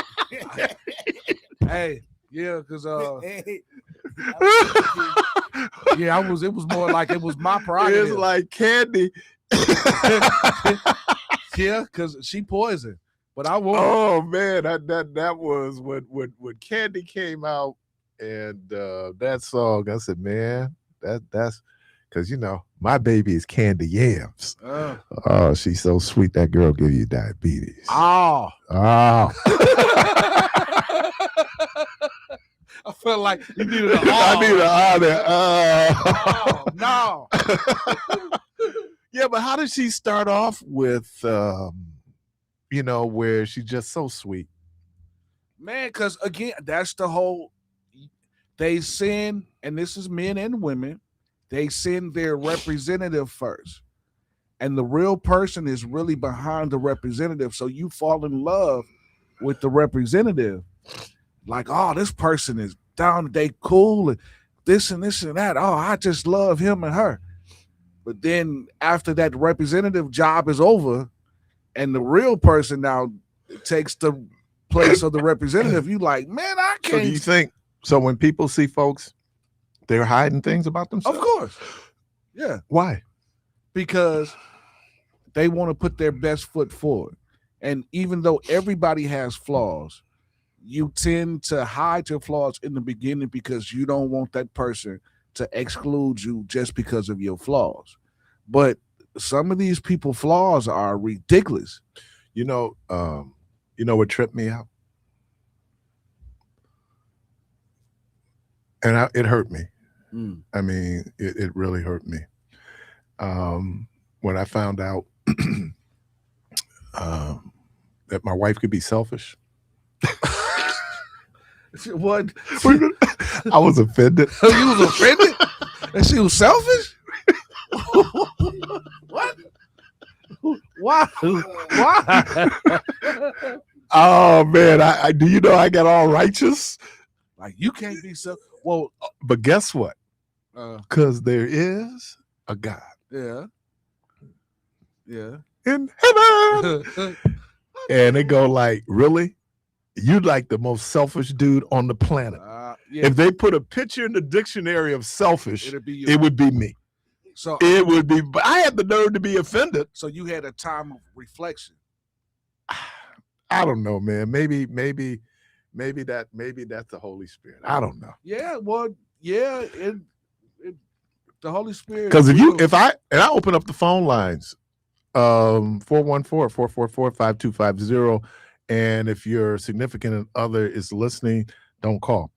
Hey, yeah, because yeah, it was more like it was my prerogative. It's like Candy. Yeah, because she poisoned. But I won't. Oh man, that was when Candy came out and that song. I said, man, that's because you know my baby is Candy Yams. Oh, she's so sweet. That girl give you diabetes. Oh. I felt like you needed an I need an oh no. Yeah, but how did she start off with you know, where she's just so sweet? Man, because again, that's the whole they send, and this is men and women, they send their representative first. And the real person is really behind the representative. So you fall in love with the representative. Like, oh, this person is down, they cool, and this and that. Oh, I just love him and her. But then after that representative job is over, and the real person now takes the place of the representative, you like, man, I can't. So do you think, so when people see folks, they're hiding things about themselves? Of course. Yeah. Why? Because they want to put their best foot forward. And even though everybody has flaws, you tend to hide your flaws in the beginning because you don't want that person to exclude you just because of your flaws. But some of these people flaws are ridiculous. You know what tripped me out? And it hurt me. I mean, it really hurt me. When I found out that my wife could be selfish. What? I was offended. You was offended? And she was selfish? What? Why? Oh man, I do you know I got all righteous? Like you can't be so well. But guess what? Because there is a God. Yeah. Yeah. In heaven. And they go like, really? You like the most selfish dude on the planet. Yeah. If they put a picture in the dictionary of selfish, it would be me. So it would be, but I had the nerve to be offended. So you had a time of reflection. I don't know, man. Maybe that's the Holy Spirit. I don't know. Yeah, well, yeah, the Holy Spirit. Because if I open up the phone lines, 414-444-5250, And if your significant other is listening, don't call.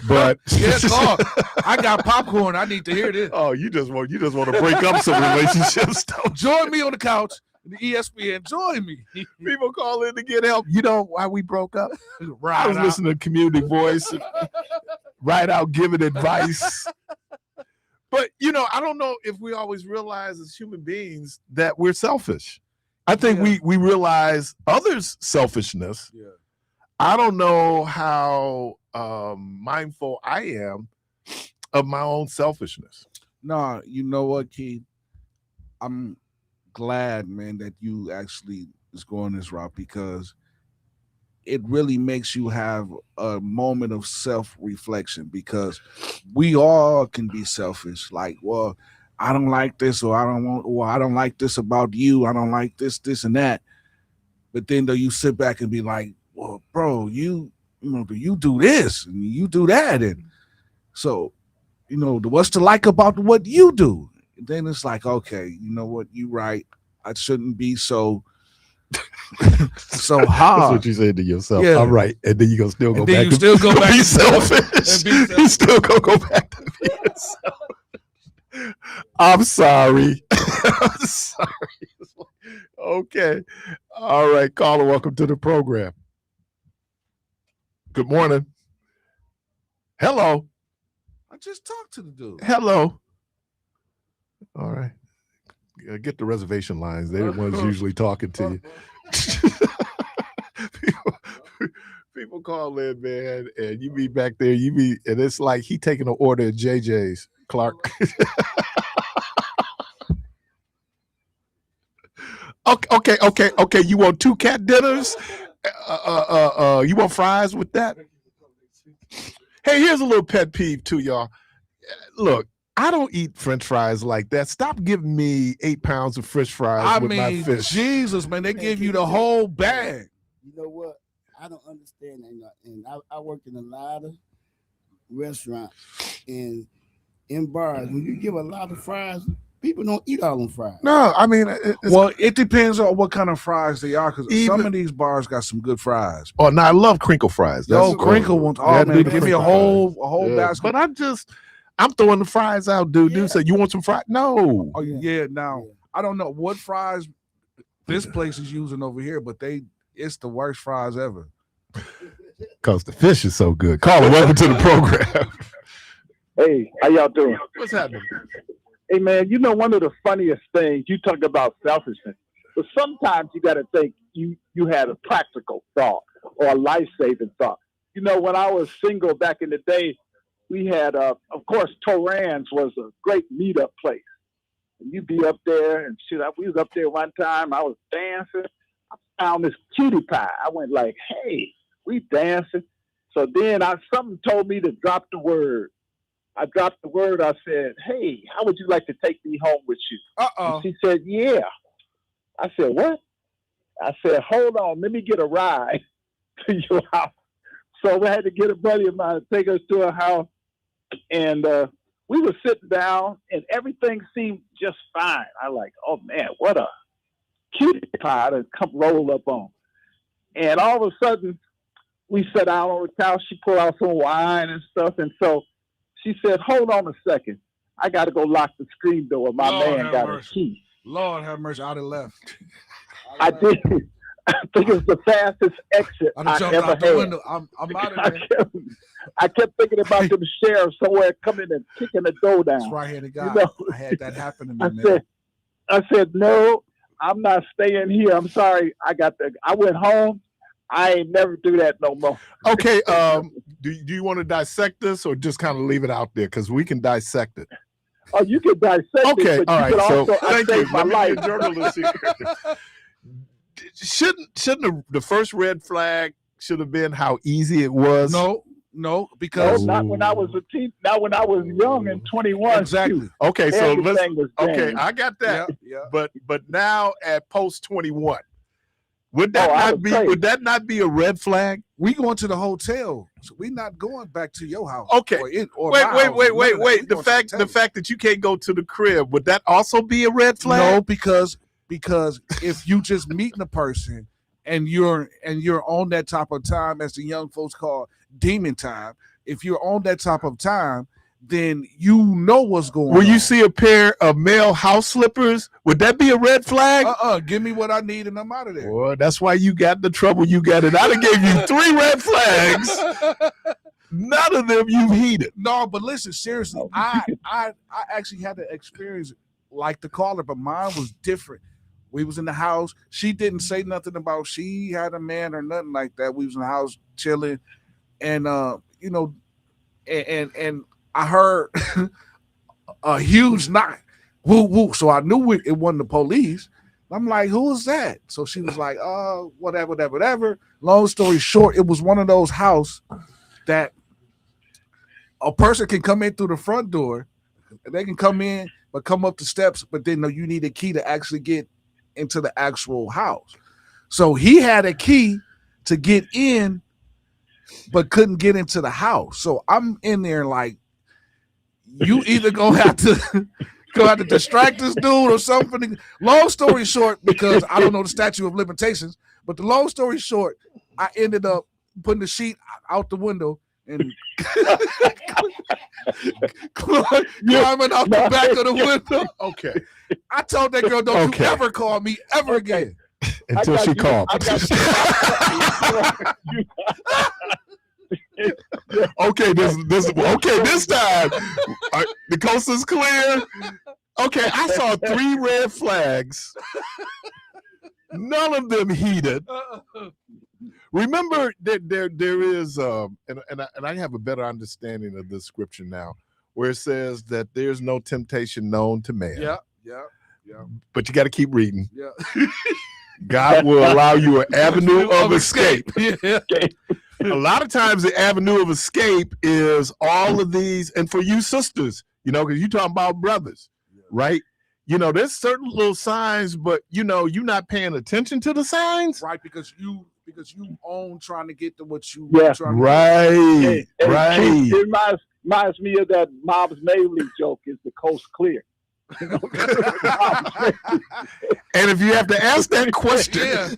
But call. I got popcorn. I need to hear this. Oh, you just want to break up some relationships. Join me on the couch. The ESPN, join me. People call in to get help. You know why we broke up? I was listening to Community Voice, right out giving advice. But, I don't know if we always realize as human beings that we're selfish. I think we realize others' selfishness. Yeah. I don't know how mindful I am of my own selfishness. No, you know what, Keith? I'm glad, man, that you actually is going this route, because it really makes you have a moment of self-reflection, because we all can be selfish. Like, well, I don't like this, or I don't like this about you. I don't like this, and that. But then though, you sit back and be like, well, bro, you do this and you do that. And so, what's to like about what you do? And then it's like, okay, you know what? You right. I shouldn't be so so hard. That's what you said to yourself. Yeah. I'm right. And then you go still go back. You still go back be to selfish. You still go back to be yourself. I'm sorry. I'm sorry. Okay. All right, caller, welcome to the program. Good morning. Hello. I just talked to the dude. Hello. All right. Get the reservation lines. They're the ones usually talking to you. People call in, man, and you be back there. And it's like he taking an order at JJ's, Clark. Okay. You want 2 cat dinners? You want fries with that? Hey, here's a little pet peeve too, y'all. Look, I don't eat French fries like that. Stop giving me 8 pounds of French fries with my fish. Jesus, man, they give you the whole bag. You know what? I don't understand that. And I work in a lot of restaurants and in bars. When you give a lot of fries, people don't eat all them fries. No, I mean, it depends on what kind of fries they are, because some of these bars got some good fries. Oh, no, I love crinkle fries. Crinkle ones. Oh, man, give me a whole basket. But I'm throwing the fries out, dude. Dude said, you want some fries? No. Oh, yeah. Now, I don't know what fries this place is using over here, but it's the worst fries ever. Because the fish is so good. Caller, welcome to the program. Hey, how y'all doing? What's happening? Hey, man, one of the funniest things, you talked about selfishness, but sometimes you got to think you had a practical thought or a life-saving thought. When I was single back in the day, we had, of course, Toran's was a great meetup place. And you'd be up there, and we was up there one time. I was dancing. I found this cutie pie. I went like, hey, we dancing. So then something told me to drop the word. I dropped the word. I said, hey, how would you like to take me home with you? And she said, yeah. I said, what? I said, hold on, let me get a ride to your house. So we had to get a buddy of mine to take us to her house. And we were sitting down, and everything seemed just fine. I like, oh, man, what a cutie pie to come roll up on. And all of a sudden, we sat down on the couch. She pulled out some wine and stuff. And so she said, hold on a second. I got to go lock the screen door. My man got a key. Lord have mercy. I'd have left. I did. I think it's the fastest exit I ever had. I'm out of there. I kept thinking about the sheriff somewhere coming and kicking the door down. That's right-handed guy. I had that happen to me, man. I said, no, I'm not staying here. I'm sorry. I went home. I ain't never do that no more. Okay. Do you want to dissect this or just kind of leave it out there? Because we can dissect it. Oh, you can dissect it. Okay. All right. So thank you. My life. Journalist here. Shouldn't the first red flag should have been how easy it was? No, because not when I was a teen. Not when I was young and 21. Exactly. Too. Okay, so I got that. Yeah. But now at post 21, would that not be a red flag? We going to the hotel, so we not going back to your house. Okay. Wait. The fact that you can't go to the crib, would that also be a red flag? No, because if you just meeting a person and you're on that type of time, as the young folks call demon time. If you're on that type of time, then you know what's going on. When you see a pair of male house slippers, would that be a red flag? Give me what I need and I'm out of there. Boy, that's why you got the trouble you got it. I done gave you 3 red flags. None of them you've heeded. No, but listen, seriously, I actually had the experience like the caller, but mine was different. We was in the house. She didn't say nothing about she had a man or nothing like that. We was in the house chilling, and you know, and I heard a huge knock, woo woo. So I knew it wasn't the police. I'm like, who is that? So she was like, whatever. Long story short, it was one of those houses that a person can come in through the front door, and they can come in, but come up the steps, but then you need a key to actually get into the actual house. So he had a key to get in, but couldn't get into the house. So I'm in there like, you either gonna have to distract this dude or something. Long story short, because I don't know the statute of limitations, but the long story short, I ended up putting the sheet out the window and climbing out the back of the window. Okay. I told that girl, don't you ever call me ever again. Until she called. Okay, this time the coast is clear. Okay, I saw 3 red flags. None of them heeded. Remember that there is, and I have a better understanding of this scripture now, where it says that there's no temptation known to man. Yeah. But you got to keep reading. Yeah. God will allow you an avenue of escape. Yeah. A lot of times the avenue of escape is all of these, and for you sisters, because you're talking about brothers, right? There's certain little signs, but you're not paying attention to the signs. Right, because you own trying to get to what you Yeah. trying to Right. Hey, Right. It reminds me of that Mob's Mabley joke, is the coast clear. And if you have to ask that question,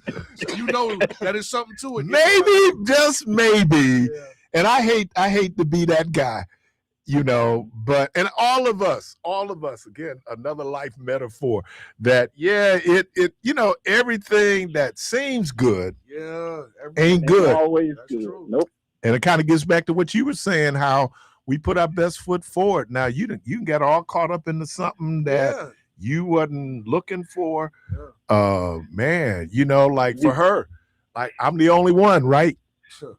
you know that is something to it. maybe, just maybe. Yeah. And I hate to be that guy, but and all of us, again, another life metaphor that everything that seems good ain't good. Always That's good. true. Nope. And it kind of gets back to what you were saying, how we put our best foot forward. Now you got all caught up into something that you wasn't looking for. Man, like for her, like I'm the only one, right?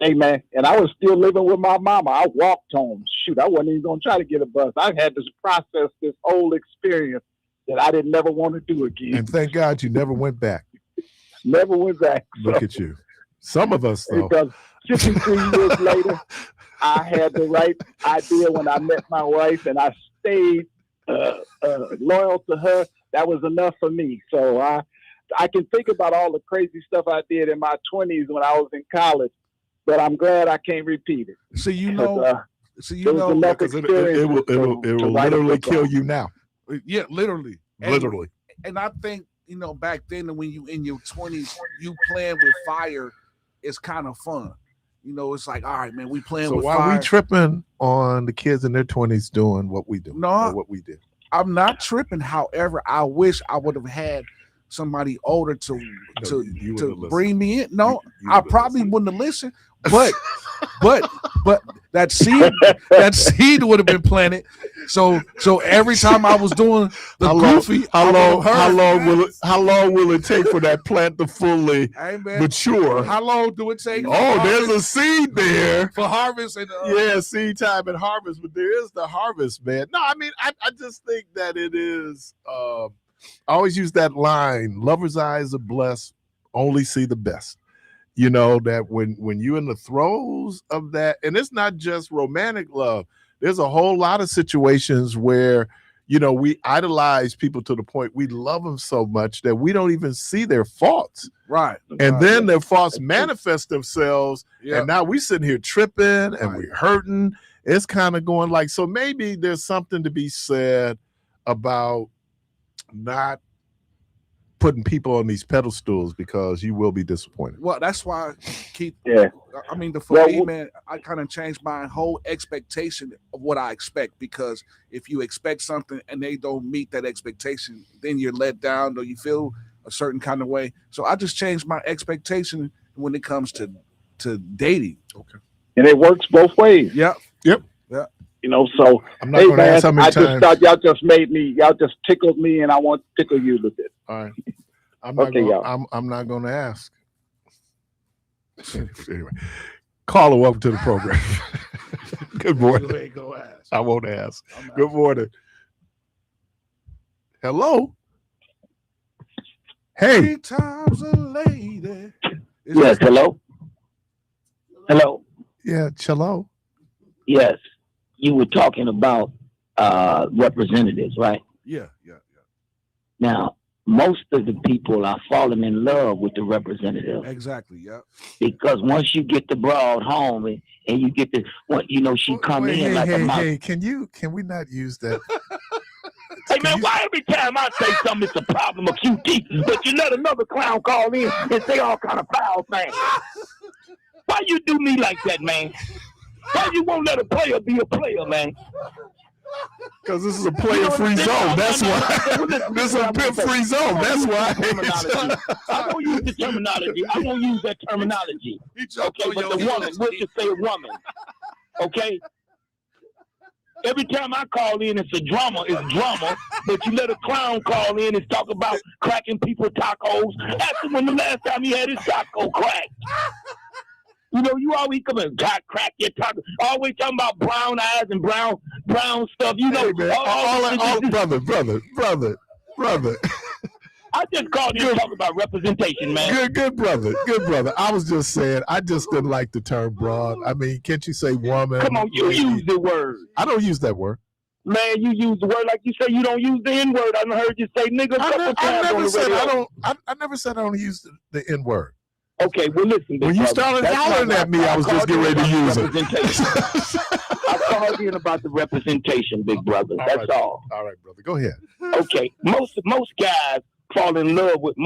Hey man, and I was still living with my mama. I walked home. Shoot, I wasn't even gonna try to get a bus. I had to process this whole experience that I didn't never want to do again. And thank God you never went back. Never went back. Look at you. Some of us though. Because 53 years later, I had the right idea when I met my wife, and I stayed loyal to her. That was enough for me. So I can think about all the crazy stuff I did in my 20s when I was in college, but I'm glad I can't repeat it. So Because it will literally kill you now. Yeah, literally. Literally. And I think, back then when you in your 20s, you playing with fire is kind of fun. It's like, all right, man, we playing with fire. So why we tripping on the kids in their 20s doing what we do? No, what we did. I'm not tripping. However, I wish I would have had somebody older to bring me in. No, I probably wouldn't have listened. But that seed would have been planted. So every time I was doing the goofy, how long will it take for that plant to fully mature? How long do it take? Oh, there's a seed there for harvest and seed time and harvest, but there is the harvest, man. No, I mean I just think that it is. I always use that line: "Lovers' eyes are blessed, only see the best." That when you're in the throes of that, and it's not just romantic love. There's a whole lot of situations where, we idolize people to the point we love them so much that we don't even see their faults. Right. And then their faults manifest themselves. Yeah. And now we sitting here tripping and we're hurting. It's kind of going like, so maybe there's something to be said about not putting people on these pedestals because you will be disappointed. Well, that's why Keith. Yeah. I mean, for me, man, I kind of changed my whole expectation of what I expect, because if you expect something and they don't meet that expectation, then you're let down or you feel a certain kind of way. So I just changed my expectation when it comes to dating. Okay. And it works both ways. Yep. You know, so I'm not going to ask how many I times. just thought y'all just tickled me, and I want to tickle you with it. All right. I'm not going to ask. Anyway, caller, welcome to the program. Good morning. You ain't gonna ask. I won't ask. Good morning. Hello. Hey. 3 times a lady. Yes, hello? Hello? Yeah, hello. Yes. You were talking about representatives, right? Yeah. Now, most of the people are falling in love with the representative. Exactly, yeah. Because once you get the broad home and you get the, she come in like a mouse. Hey, can we not use that? Hey, man, why every time I say something, it's a problem of QT, but you let another clown call in and say all kind of foul things? Why you do me like that, man? Why you won't let a player be a player, man? Because this is a player-free zone. That's why. This is a pimp-free zone. That's why. I don't use the terminology. I won't use that terminology. Okay, but the woman, we'll just say woman. Okay? Every time I call in, it's drama. But you let a clown call in and talk about cracking people tacos. Ask him when the last time he had his taco cracked. You know, you always come and crack your taco. Always talking about brown eyes and brown stuff. You know, brother. I just called you to talk about representation, man. Good brother. I was just saying, I just didn't like the term broad. I mean, can't you say woman? Come on, you use the word. I don't use that word. Man, you use the word like you say you don't use the N word. I heard you say nigga a couple times on the radio. I never said I don't use the N word. Okay, well listen. When you started hollering at me, I was just getting ready to use it. I called in about the representation, big brother. That's all. All right, brother. Go ahead. Okay, most guys fall in love with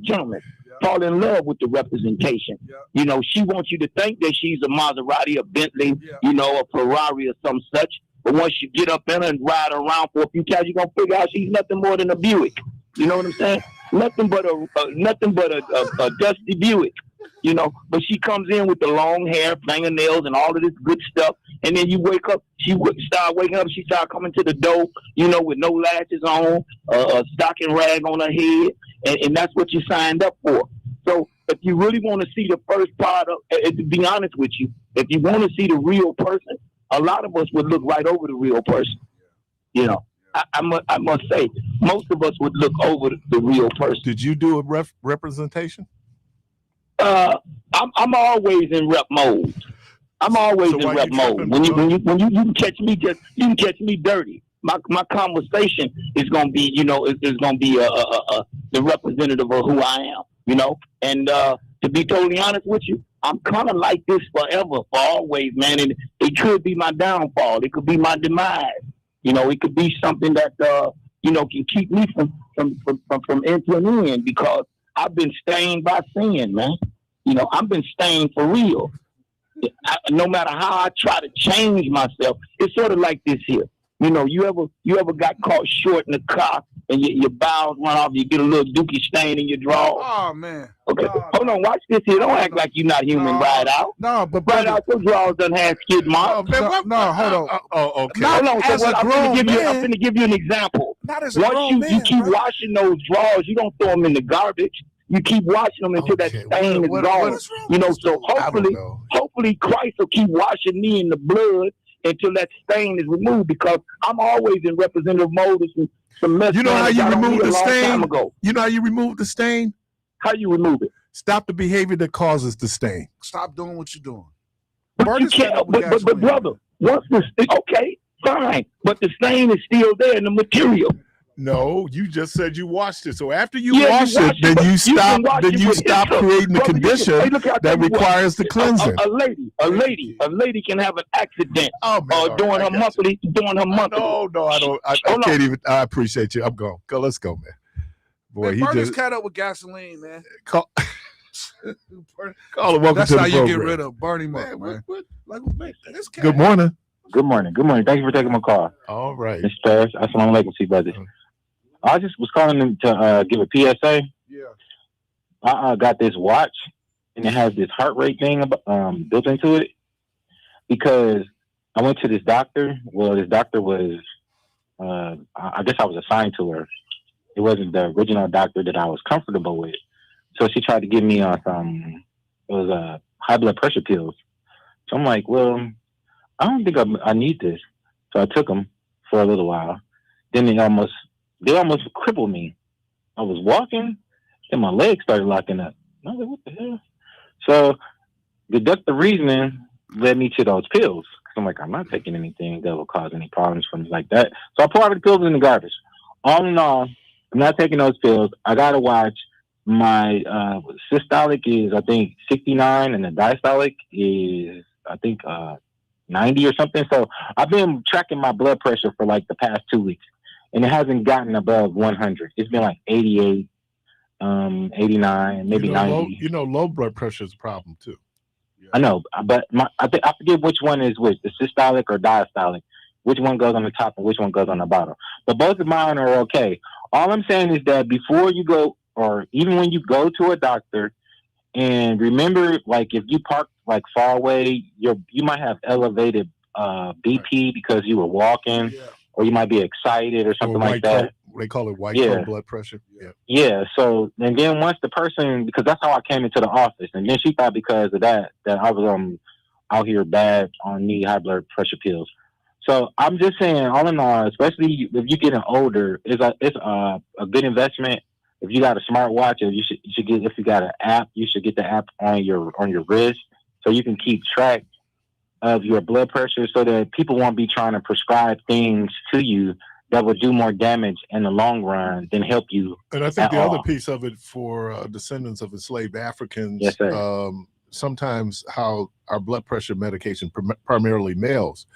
gentlemen fall in love with the representation. Yeah. You know, she wants you to think that she's a Maserati, a Bentley, a Ferrari or some such. But once you get up in her and ride around for a few times, you're gonna figure out she's nothing more than a Buick. You know what I'm saying? Nothing but a dusty Buick. You know, but she comes in with the long hair, fingernails, and all of this good stuff. And then you wake up, she start waking up, she start coming to the door, with no lashes on, a stocking rag on her head, and that's what you signed up for. So if you really want to see the first part of, to be honest with you, if you want to see the real person, a lot of us would look right over the real person. You know, I must say, most of us would look over the real person. Did you do a representation? I'm always in rep mode. I'm always in rep mode. When you can catch me you can catch me dirty. My conversation is gonna be, is gonna be the representative of who I am, And to be totally honest with you, I'm kind of like this forever, for always, man. And it could be my downfall. It could be my demise. It could be something that can keep me from entering in, because I've been stained by sin, man. I've been stained for real. No matter how I try to change myself, it's sort of like this here. You ever got caught short in the car and your bowels run off, you get a little dookie stain in your drawers? Oh, man. Okay, hold on, watch this here. Don't act like you're not human. Ride out. No, but ride out. Your drawers done have skid marks. No, hold on. Okay. Hold on. So I'm going to give you an example. Not as a Once you keep washing those drawers, you don't throw them in the garbage. You keep washing them until that stain is gone. So hopefully Christ will keep washing me in the blood until that stain is removed, because I'm always in representative mode. Some mess. You know how you remove the stain? You know how you remove the stain? How you remove it? Stop the behavior that causes the stain. Stop doing what you're doing. But you can't. But brother, once okay, fine, but the stain is still there in the material. No, you just said you washed it. So after you wash it, then you stop creating the condition that requires the cleansing. A lady can have an accident during her monthly. No, I don't. I can't even. I appreciate you. I'm going. Let's go, man. Boy, Man, he burn this just cat up with gasoline, man. call him. Welcome That's to the how you program. get rid of burn him up, Man, man. what? Man, this cat. Good morning. Good morning. Good morning. Thank you for taking my call. All right. Mr. Parris. Assalamu alaikum, see brothers. I just was calling them to give a PSA. Yeah. I got this watch, and it has this heart rate thing built into it. Because I went to this doctor. Well, this doctor was, I guess I was assigned to her. It wasn't the original doctor that I was comfortable with. So she tried to give me some, high blood pressure pills. So I'm like, well, I don't think I need this. So I took them for a little while. Then they almost crippled me. I was walking, and my legs started locking up. I was like, what the hell? So deductive reasoning led me to those pills. Cause I'm like, I'm not taking anything that will cause any problems for me like that. So I pour out the pills in the garbage. All in all, I'm not taking those pills. I gotta watch. My systolic is, I think, 69, and the diastolic is, I think, 90 or something. So I've been tracking my blood pressure for like the past 2 weeks, and it hasn't gotten above 100. It's been like 88, 89, maybe 90. Low blood pressure is a problem too. I know, but I forget which one is which, the systolic or diastolic, which one goes on the top and which one goes on the bottom. But both of mine are okay. All I'm saying is that before you go, or even when you go to a doctor, and remember, like if you park like far away, you might have elevated BP because you were walking, or you might be excited or something like that. They call it white coat blood pressure. Yeah. So, and then once the person, because that's how I came into the office, and then she thought because of that I was out here bad on high blood pressure pills. So I'm just saying, all in all, especially if you're getting older, it's a good investment. If you got a smartwatch, you should get. If you got an app, you should get the app on your wrist, so you can keep track of your blood pressure, so that people won't be trying to prescribe things to you that will do more damage in the long run than help you. And I think the other piece of it for descendants of enslaved Africans, sometimes how our blood pressure medication, primarily males,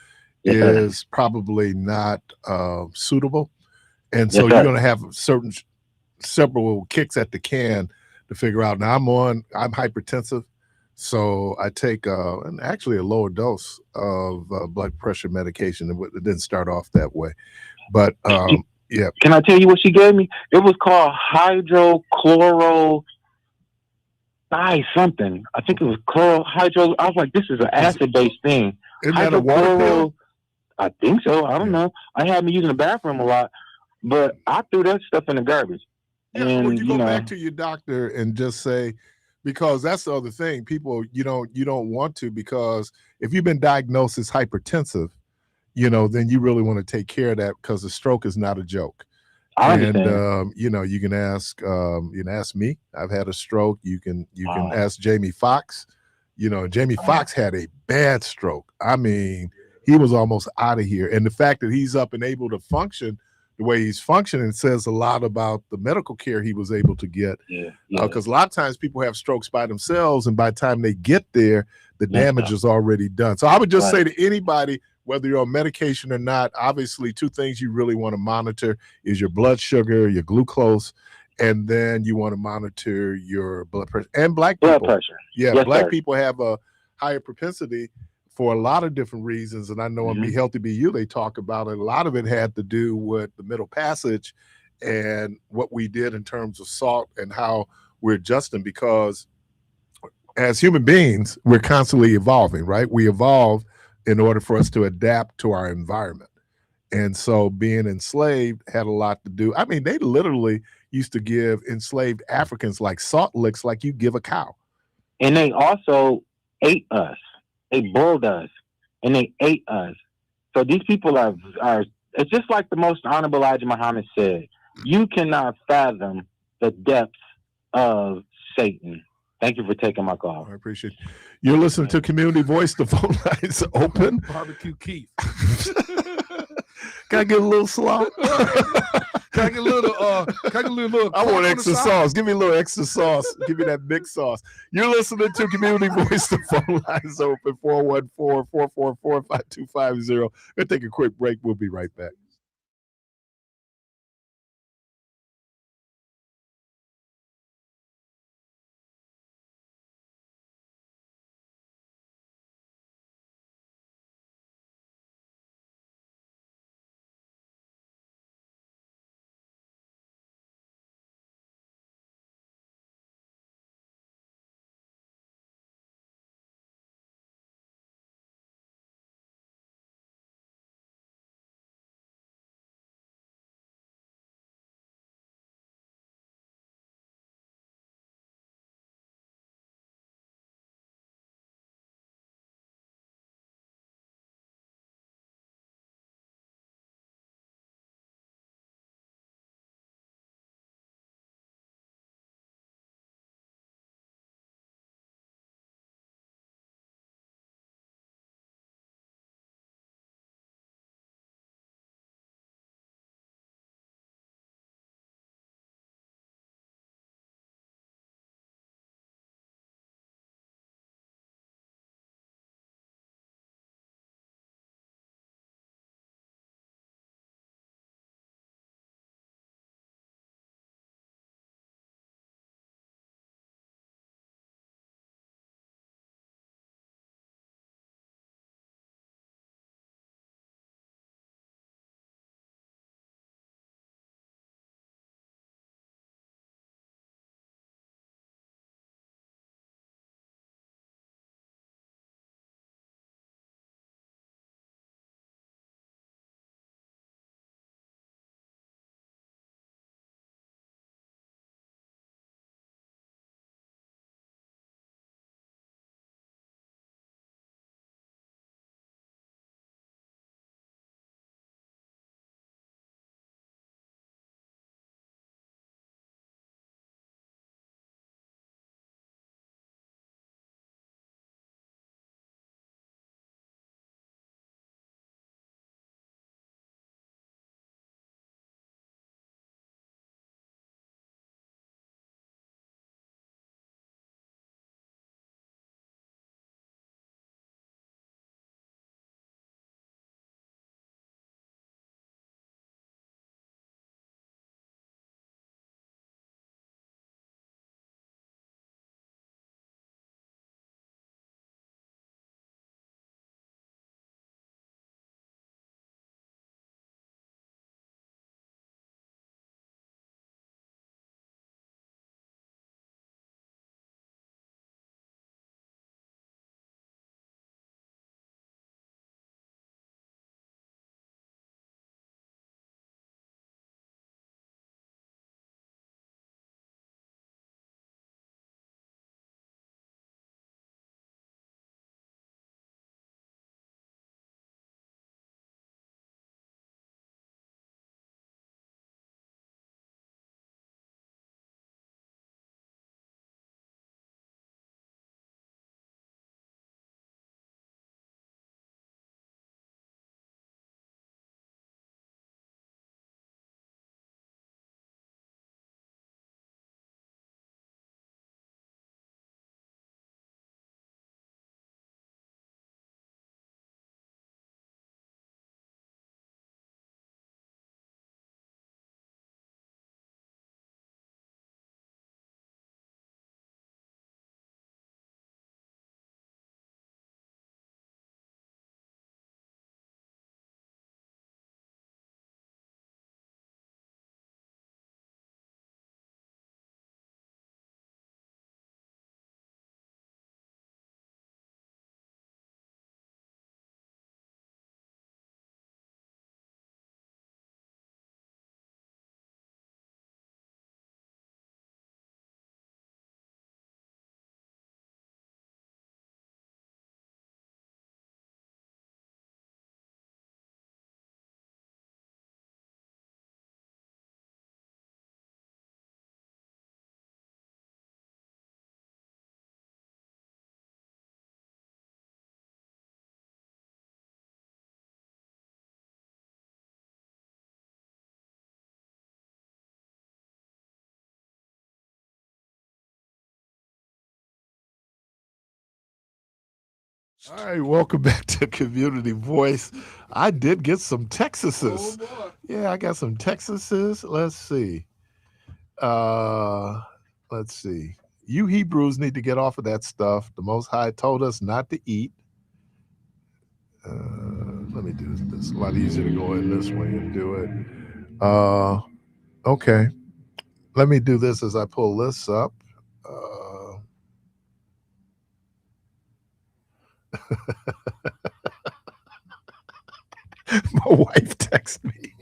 is probably not suitable, and so you're going to have several kicks at the can to figure out. Now I'm hypertensive, so I take actually a lower dose of blood pressure medication. It didn't start off that way, but yeah. Can I tell you what she gave me? It was called hydrochloro something. I think it was hydro. I was like, this is an acid-based thing. Isn't that a water pill? I think so. I don't know. I had me using the bathroom a lot, but I threw that stuff in the garbage. Yeah, when you go back to your doctor and just say, because that's the other thing, people, you don't want to, because if you've been diagnosed as hypertensive, then you really want to take care of that, because a stroke is not a joke. I understand. And you can ask me. I've had a stroke. You can ask Jamie Foxx. Jamie Foxx had a bad stroke. I mean, he was almost out of here. And the fact that he's up and able to function the way he's functioning says a lot about the medical care he was able to get. Because a lot of times people have strokes by themselves, and by the time they get there, the damage is already done. So I would just say to anybody, whether you're on medication or not, obviously 2 things you really want to monitor is your blood sugar, your glucose, and then you want to monitor your blood pressure. And black people. Blood pressure. Yeah, black people have a higher propensity for a lot of different reasons. And I know in Be Healthy, Be You, they talk about it. A lot of it had to do with the Middle Passage and what we did in terms of salt and how we're adjusting, because as human beings, we're constantly evolving, right? We evolve in order for us to adapt to our environment. And so being enslaved had a lot to do. I mean, they literally used to give enslaved Africans like salt licks like you give a cow. And they also ate us. They boiled us, and they ate us. So these people are it's just like the most honorable Elijah Muhammad said, you cannot fathom the depths of Satan. Thank you for taking my call. I appreciate it. You're listening to Community Voice. The phone lines open. Barbecue Keith. Can I get a little slaw? Can I get a little I want extra sauce. Give me a little extra sauce. Give me that mixed sauce. You're listening to Community Voice. The phone lines open. 414-444-5250. We'll take a quick break. We'll be right back. All right, welcome back to Community Voice. I did get some Texases. Oh, boy. Yeah, I got some Texases. Let's see. Uh let's see. You Hebrews need to get off of that stuff. The Most High told us not to eat. Let me do this. It's a lot easier to go in this way and do it. Okay. Let me do this as I pull this up. My wife texted me.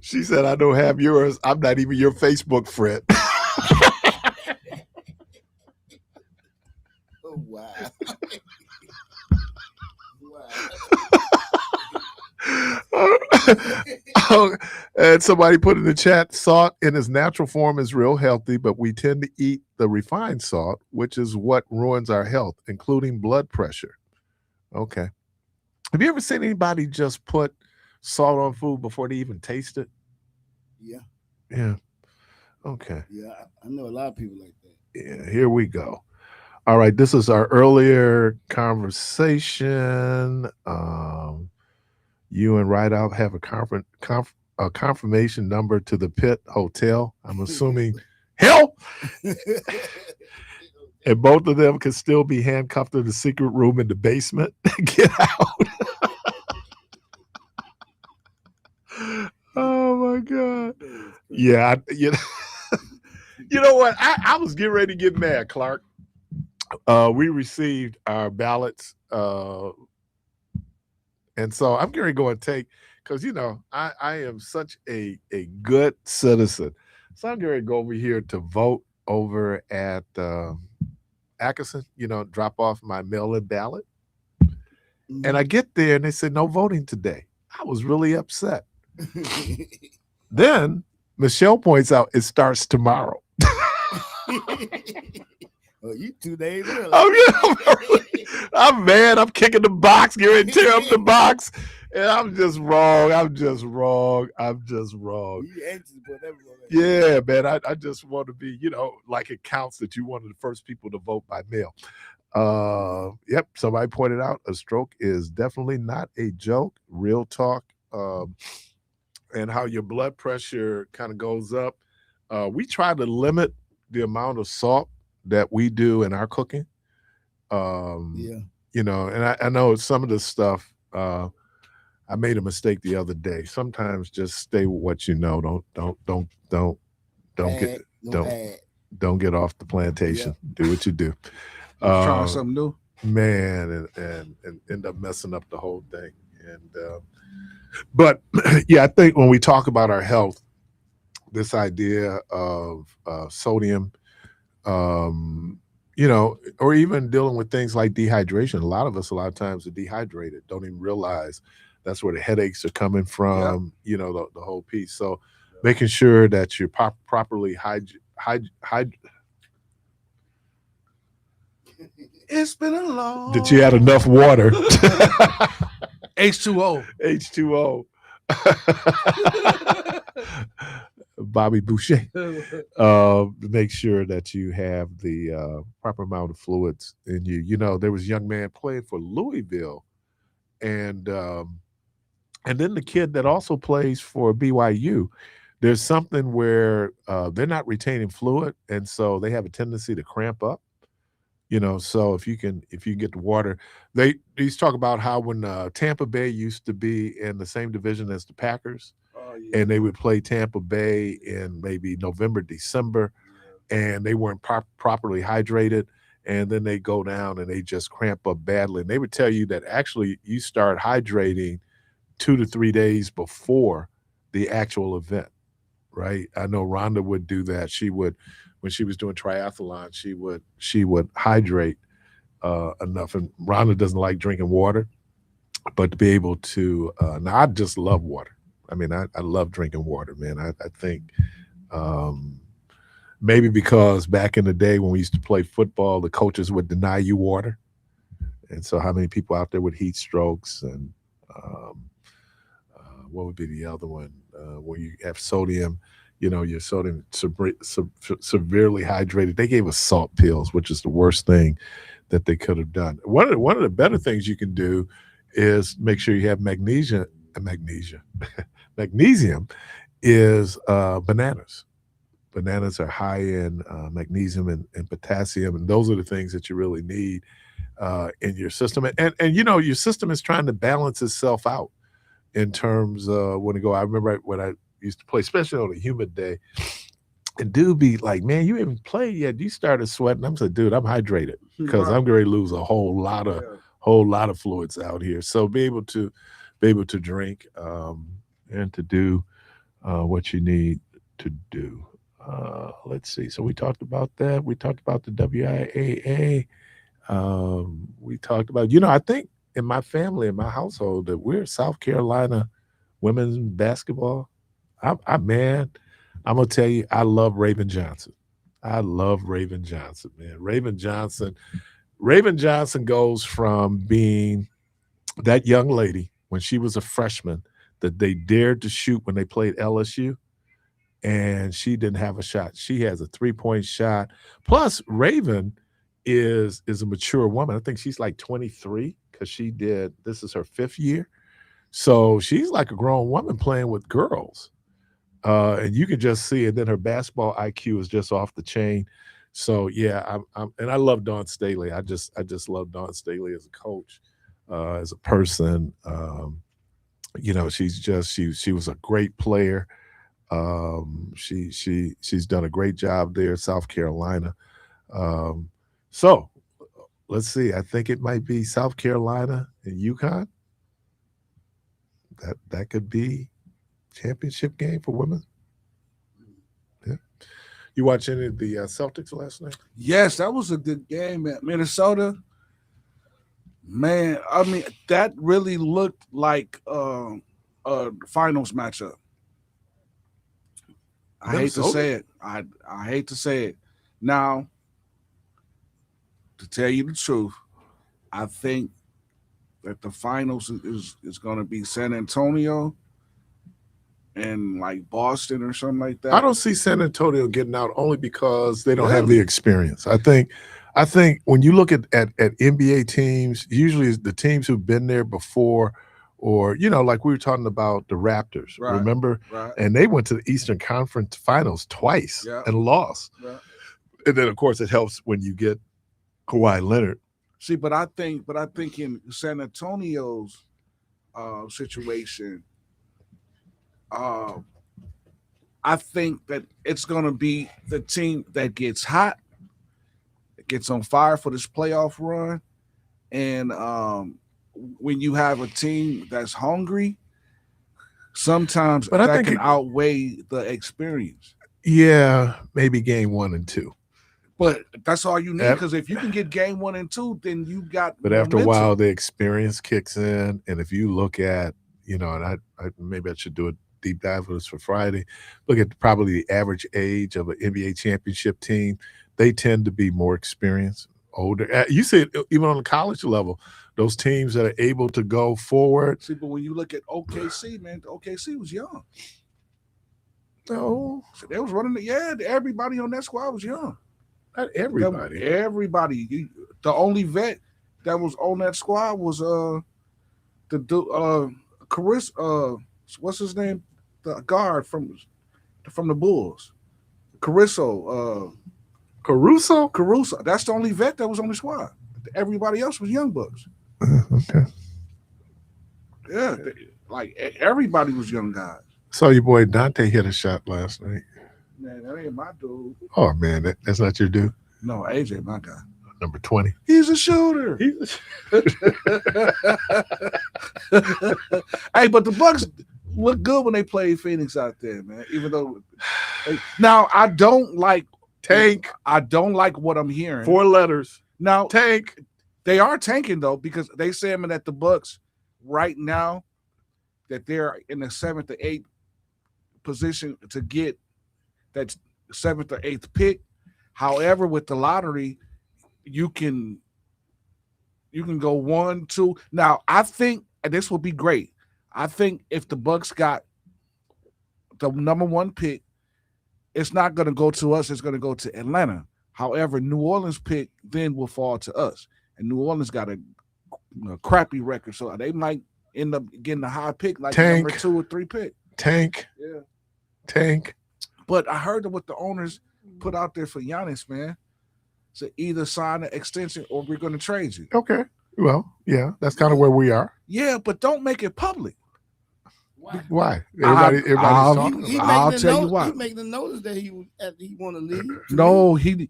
She said, I don't have yours. I'm not even your Facebook friend. Oh, wow. And somebody put in the chat, salt in its natural form is real healthy, but we tend to eat the refined salt, which is what ruins our health, including blood pressure. Okay. Have you ever seen anybody just put salt on food before they even taste it? Yeah. Yeah. Okay. Yeah, I know a lot of people like that. Yeah, here we go. All right, this is our earlier conversation. You and Rideout have a confirmation number to the Pit Hotel. I'm assuming hell. And both of them can still be handcuffed to the secret room in the basement. Get out. Oh my God. Yeah, you know what? I was getting ready to get mad, Clark. We received our ballots, and so I'm going to go and take, because I am such a good citizen, so I'm going to go over here to vote over at Atkinson. Drop off my mail-in ballot, and I get there and they said no voting today. I was really upset. Then Michelle points out it starts tomorrow. Oh, you 2 days early. I'm mad. I'm kicking the box, getting ready to tear up the box. And I'm just wrong. You anxious about everyone. Yeah, man. I just want to be, like it counts that you're one of the first people to vote by mail. Yep. Somebody pointed out a stroke is definitely not a joke. Real talk. And how your blood pressure kind of goes up. We try to limit the amount of salt that we do in our cooking. And I know some of this stuff, I made a mistake the other day. Sometimes just stay with what you know. Don't get off the plantation. Yep. Do what you do. Trying something new. Man, and end up messing up the whole thing. And but yeah, I think when we talk about our health, this idea of sodium, or even dealing with things like dehydration. A lot of us, a lot of times, are dehydrated. Don't even realize that's where the headaches are coming from. Yep. The whole piece. So, making sure that you're properly It's been a long. That you had enough water. H2O. Bobby Boucher. Make sure that you have the proper amount of fluids in you. There was a young man playing for Louisville, and then the kid that also plays for BYU. There's something where they're not retaining fluid, and so they have a tendency to cramp up. So if you get the water, he's talking about how when Tampa Bay used to be in the same division as the Packers. And they would play Tampa Bay in maybe November, December, and they weren't properly hydrated. And then they go down and they just cramp up badly. And they would tell you that actually you start hydrating 2 to 3 days before the actual event, right? I know Rhonda would do that. She would, when she was doing triathlon, she would hydrate enough. And Rhonda doesn't like drinking water, but to be able to, now I just love water. I mean, I love drinking water, man. I think maybe because back in the day when we used to play football, the coaches would deny you water. And so how many people out there with heat strokes and what would be the other one where you have sodium you're sort of severely hydrated. They gave us salt pills, which is the worst thing that they could have done. One of the better things you can do is make sure you have magnesium. Magnesium is bananas. Bananas are high in magnesium and potassium, and those are the things that you really need in your system. And your system is trying to balance itself out in terms of when to go. I remember when I used to play, especially on a humid day, and dude be like, "Man, you haven't played yet. You started sweating." I'm saying, "Dude, I'm hydrated because I'm going to lose a whole lot of fluids out here." So be able to drink and to do what you need to do. Let's see. So we talked about that. We talked about the WIAA. We talked about, I think in my family, in my household, that we're South Carolina women's basketball. Man, I'm going to tell you, I love Raven Johnson. I love Raven Johnson, man. Raven Johnson goes from being that young lady when she was a freshman that they dared to shoot when they played LSU, and she didn't have a shot. She has a 3-point shot. Plus, Raven is a mature woman. I think she's like 23 because this is her 5th year. So she's like a grown woman playing with girls. And you can just see it. Then her basketball IQ is just off the chain. So yeah, and I love Dawn Staley. I just love Dawn Staley as a coach, as a person. She was a great player. She's done a great job there at South Carolina. So let's see. I think it might be South Carolina and UConn. That could be championship game for women. Yeah. You watch any of the Celtics last night? Yes, that was a good game at Minnesota. Man, I mean, that really looked like a finals matchup. I hate to say it. I hate to say it. Now, to tell you the truth, I think that the finals is going to be San Antonio and like Boston or something like that. I don't see San Antonio getting out only because they don't have the experience. I think when you look at NBA teams, usually it's the teams who've been there before, or like we were talking about the Raptors, remember? Right. And they went to the Eastern Conference Finals twice and lost. Yeah. And then of course it helps when you get Kawhi Leonard. See, but I think in San Antonio's situation, I think that it's going to be the team that gets hot, gets on fire for this playoff run, and when you have a team that's hungry, sometimes that can outweigh the experience. Yeah, maybe game 1 and 2. But that's all you need, because if you can get game 1 and 2, then you got. But after a while, the experience kicks in, and if you look at, and I maybe I should do a deep dive of this for Friday. Look at probably the average age of an NBA championship team. They tend to be more experienced, older. You see it even on the college level. Those teams that are able to go forward. See, but when you look at OKC, man, OKC was young. No, so they was running. Everybody on that squad was young. Not everybody. Everybody. The only vet that was on that squad was Parris. What's his name? The guard from the Bulls. Caruso. That's the only vet that was on the squad. Everybody else was young bucks. Okay. Yeah, everybody was young guys. Saw your boy Dante hit a shot last night. Man, that ain't my dude. Oh man, that's not your dude. No, AJ, my guy. Number 20. He's a shooter. Hey, but the Bucks look good when they played Phoenix out there, man. Even though, now I don't like tank. I don't like what I'm hearing. 4 letters. Now tank. They are tanking though, because they say that the Bucks right now that they're in the 7th or 8th position to get that 7th or 8th pick. However, with the lottery, you can go 1, 2. Now, I think, and this will be great. I think if the Bucks got the number 1 pick it's not going to go to us. It's going to go to Atlanta. However, New Orleans pick then will fall to us, and New Orleans got a crappy record, so they might end up getting a high pick, like Tank. number 2 or 3 pick. Tank. Yeah. Tank. But I heard what the owners put out there for Giannis, man. So either sign an extension or we're going to trade you. Okay. Well, yeah, that's kind of where we are. Yeah, but don't make it public. Why? Everybody's talking about it. I'll tell you why. He making the notice that he want to leave. No, he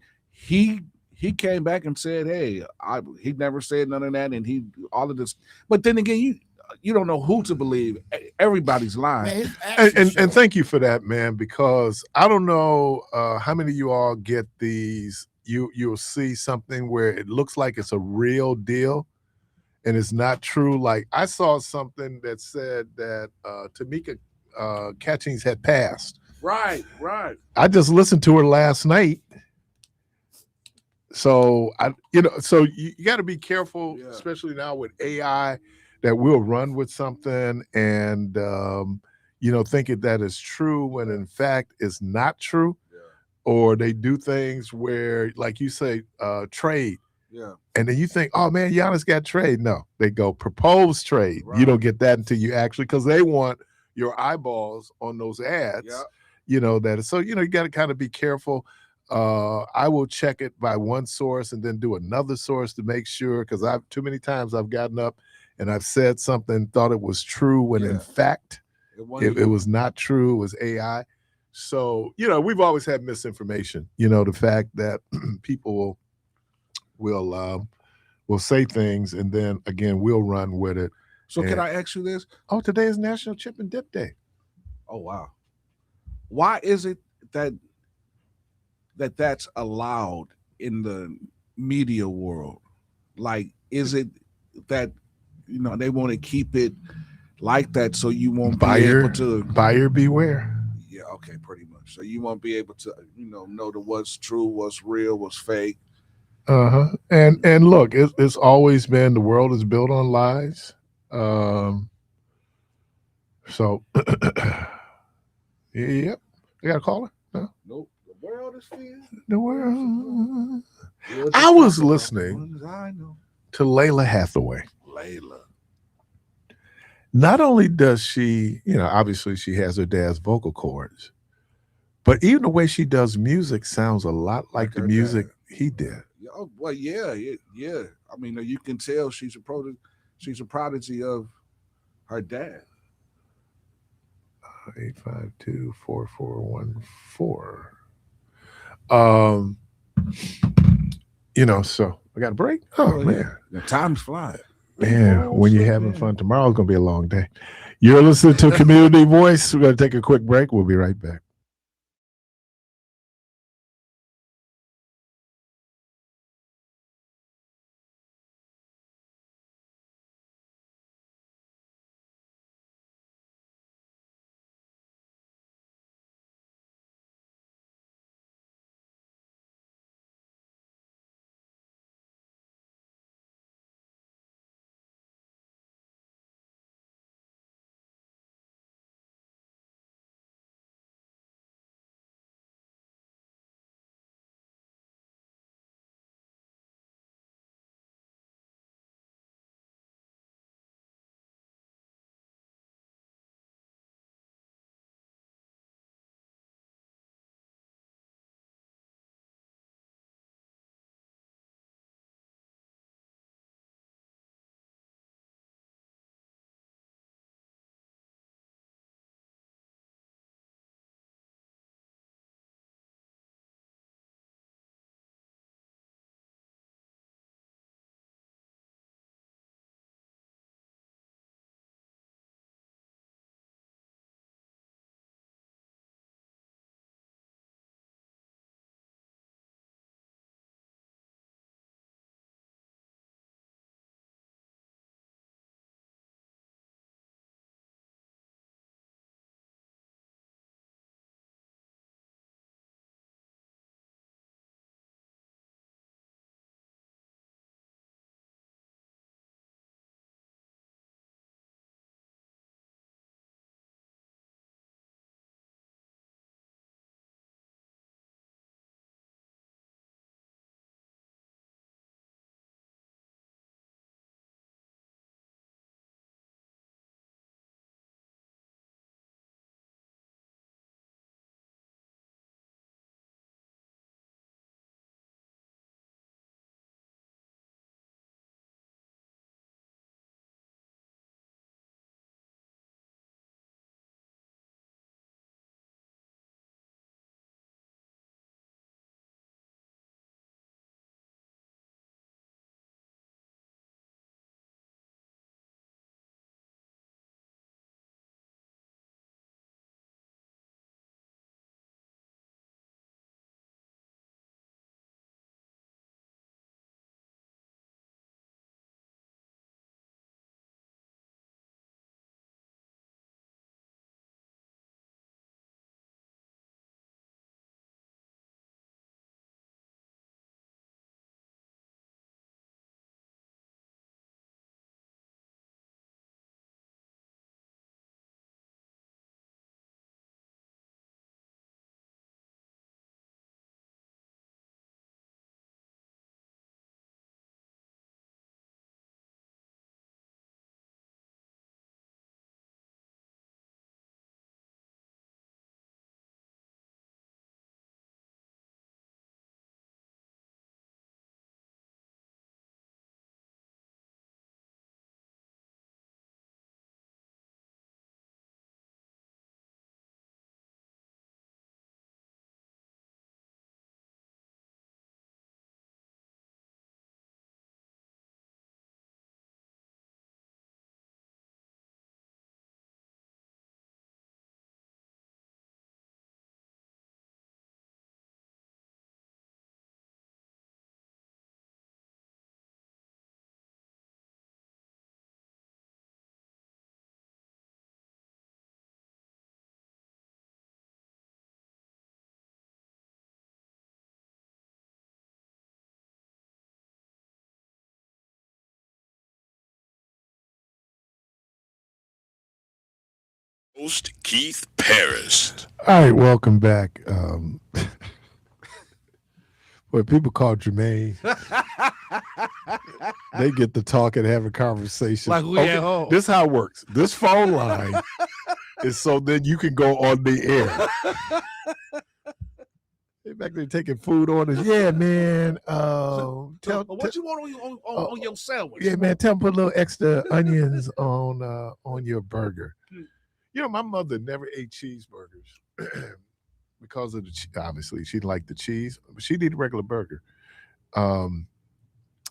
came back and said, "Hey, he never said none of that," and he all of this. But then again, you don't know who to believe. Everybody's lying. Man, and thank you for that, man, because I don't know how many of you all get these. You'll see something where it looks like it's a real deal, and it's not true. Like I saw something that said that Tamika Catchings had passed. Right. I just listened to her last night. So so you got to be careful, especially now with AI, that we'll run with something and thinking that is true when in fact it's not true, or they do things where, like you say, trade. Yeah. And then you think, oh man, Giannis got trade. No, they go propose trade. Right. You don't get that until you actually, because they want your eyeballs on those ads. Yeah. So you got to kind of be careful. I will check it by one source and then do another source to make sure, because I've too many times I've gotten up and I've said something, thought it was true when in fact it was not true. It was AI. So we've always had misinformation. The fact that people will say things and then again we'll run with it. So can I ask you this? Oh, today is National Chip and Dip Day. Oh wow. Why is it that's allowed in the media world? Like, is it that they want to keep it like that so you won't be able to buyer beware? Yeah, okay, pretty much. So you won't be able to know what's true, what's real, what's fake. And look, it's always been, the world is built on lies. So yep. I got a caller? No? Nope. The world is filled. The world. I was listening to Layla Hathaway. Layla. Not only does she, obviously she has her dad's vocal cords, but even the way she does music sounds a lot like the music he did. Oh, well, yeah. I mean, you can tell she's a prodigy of her dad. 852-4414. So I got a break. Oh man, the time's flying. Man, when you're having fun, tomorrow's gonna be a long day. You're listening to Community Voice. We're gonna take a quick break. We'll be right back. Host Keith Parris. All right, welcome back. What people call Jermaine, they get to talk and have a conversation. Like we at home. This is how it works. This phone line is so then you can go on the air. They back there taking food orders. Yeah, man. What you want on your sandwich? Yeah, man. Tell them put a little extra onions on your burger. You know, my mother never ate cheeseburgers because of obviously she didn't like the cheese, but she'd eat a regular burger. I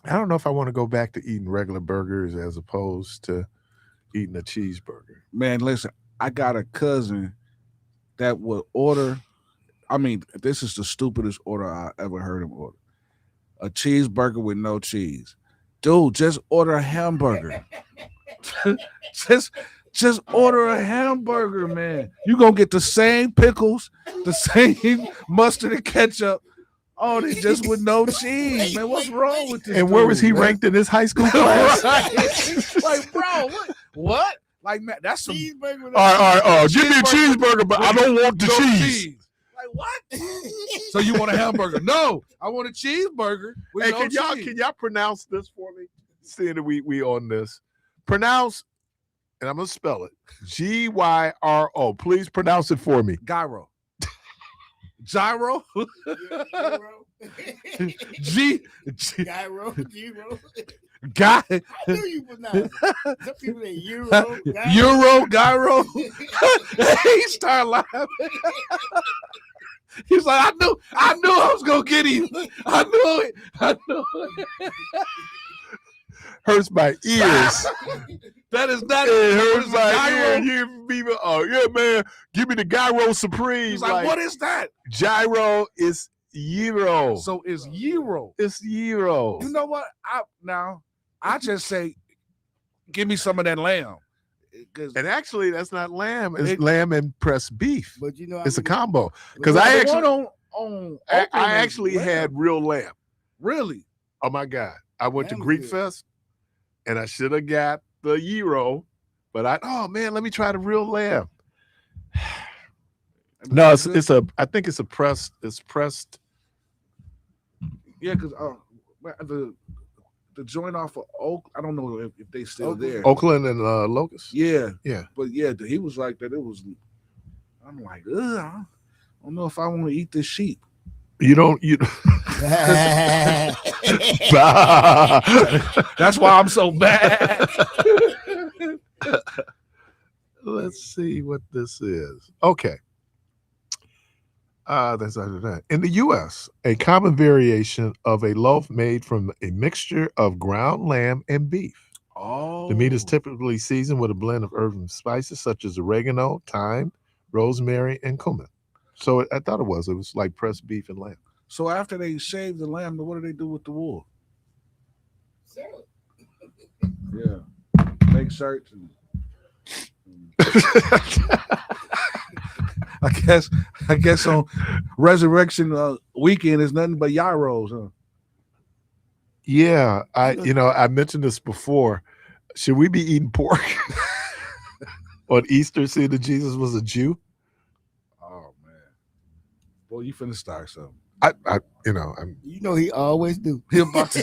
don't know if I want to go back to eating regular burgers as opposed to eating a cheeseburger. Man, listen, I got a cousin that would order. I mean, this is the stupidest order I ever heard him order. A cheeseburger with no cheese. Dude, just order a hamburger. Just order a hamburger, man. You're going to get the same pickles, the same mustard and ketchup. Oh, they just with no cheese, man. What's wrong with this? And where was he ranked in his high school class? Like, bro, what? Like, man, that's some cheeseburger. All right. Give me a cheeseburger, but I don't want the cheese. Like, what? So you want a hamburger? No, I want a cheeseburger with Hey, no cheese. Can y'all pronounce this for me? Seeing that we on this. Pronounce, and I'm going to spell it, Gyro. Please pronounce it for me. Gyro. Gyro? Gyro. Guy. I knew you pronounce it. Some people say Euro. Gyro. He started laughing. He's like, I knew I was gonna get him. I knew it. Hurts my ears. That is not it. Hurts my ears. Oh yeah, man. Give me the Gyro Supreme. He's like, what is that? Gyro is Euro. So it's Euro. It's Euro. You know what? I just say, give me some of that lamb. And actually, that's not lamb. It's lamb and pressed beef. But you know, it's a combo. Because I actually lamb. had real lamb. Really? Oh my God! I went to Greek Fest, and I should have got the Euro, but let me try the real lamb. No, I think it's a pressed. It's pressed. Yeah, because the joint off of Oak, I don't know if they still there. Oakland and Locust. Yeah. But yeah, he was like that. It was. I'm like, I don't know if I want to eat this sheep. You don't. That's why I'm so bad. Let's see what this is. Okay. That's that. In the U.S., a common variation of a loaf made from a mixture of ground lamb and beef. Oh. The meat is typically seasoned with a blend of herbs and spices such as oregano, thyme, rosemary, and cumin. So I thought it was like pressed beef and lamb. So after they shave the lamb, what do they do with the wool? Sell it. Yeah. Make shirts. I guess on Resurrection weekend is nothing but gyros, huh? Yeah, I mentioned this before. Should we be eating pork on Easter, seeing that Jesus was a Jew? Oh man, boy, you finna start something. He always do. He about to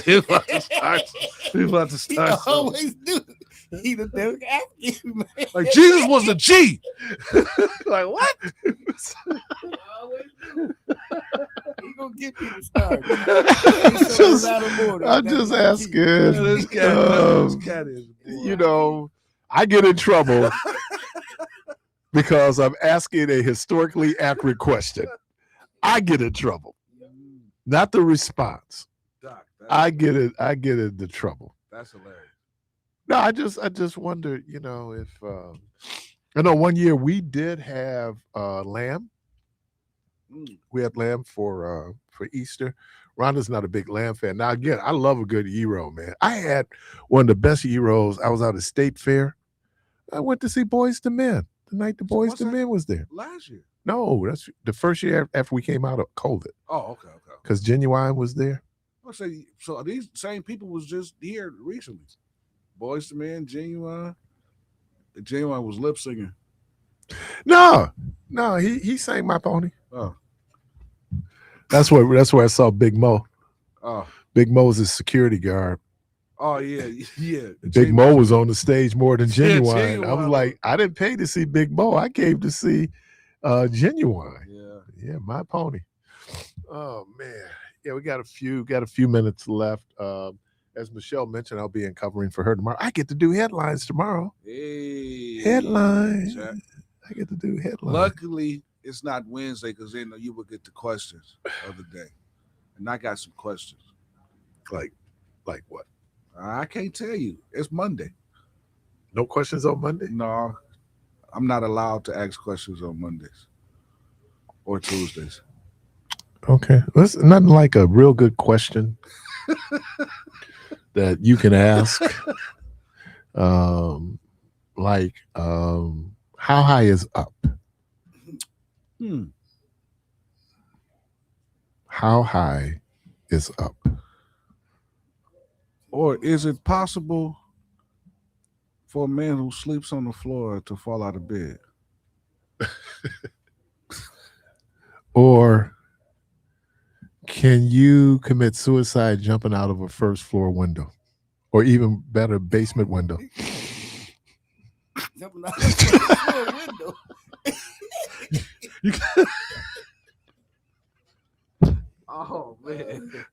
start. He always do. He the devil African man. Like Jesus was a G. Like what? Always do. He gonna get people started. I'm just asking. This cat is. I get in trouble because I'm asking a historically accurate question. I get in trouble. Not the response. Doc, I get it. I get into trouble. That's hilarious. No, I just wonder, if I know one year we did have lamb. We had lamb for Easter. Rhonda's not a big lamb fan. Now again, I love a good gyro, man. I had one of the best gyros. I was out at State Fair. I went to see Boys to Men the night the Boys to Men was there. Last year. No, that's the first year after we came out of COVID. Oh, okay. Because Genuine was there. So these same people was just here recently. Boys to Men, Genuine. Genuine was lip singing. No, he sang My Pony. Oh. That's where I saw Big Mo. Oh. Big Mo's his security guard. Oh yeah. Big Mo was on the stage more than Genuine. Genuine. I was like, I didn't pay to see Big Mo. I came to see Genuine. Yeah, My Pony. Oh man. Yeah, we got a few minutes left. As Michelle mentioned, I'll be in covering for her tomorrow. I get to do headlines tomorrow. Hey. Headlines. Jack. I get to do headlines. Luckily, it's not Wednesday because then you will get the questions of the day. And I got some questions. Like what? I can't tell you. It's Monday. No questions on Monday? No, I'm not allowed to ask questions on Mondays or Tuesdays. Okay. That's nothing like a real good question that you can ask. How high is up? How high is up? Or is it possible for a man who sleeps on the floor to fall out of bed? Or can you commit suicide jumping out of a first floor window? Or even better, basement window? Jumping out of a first floor window. Oh man.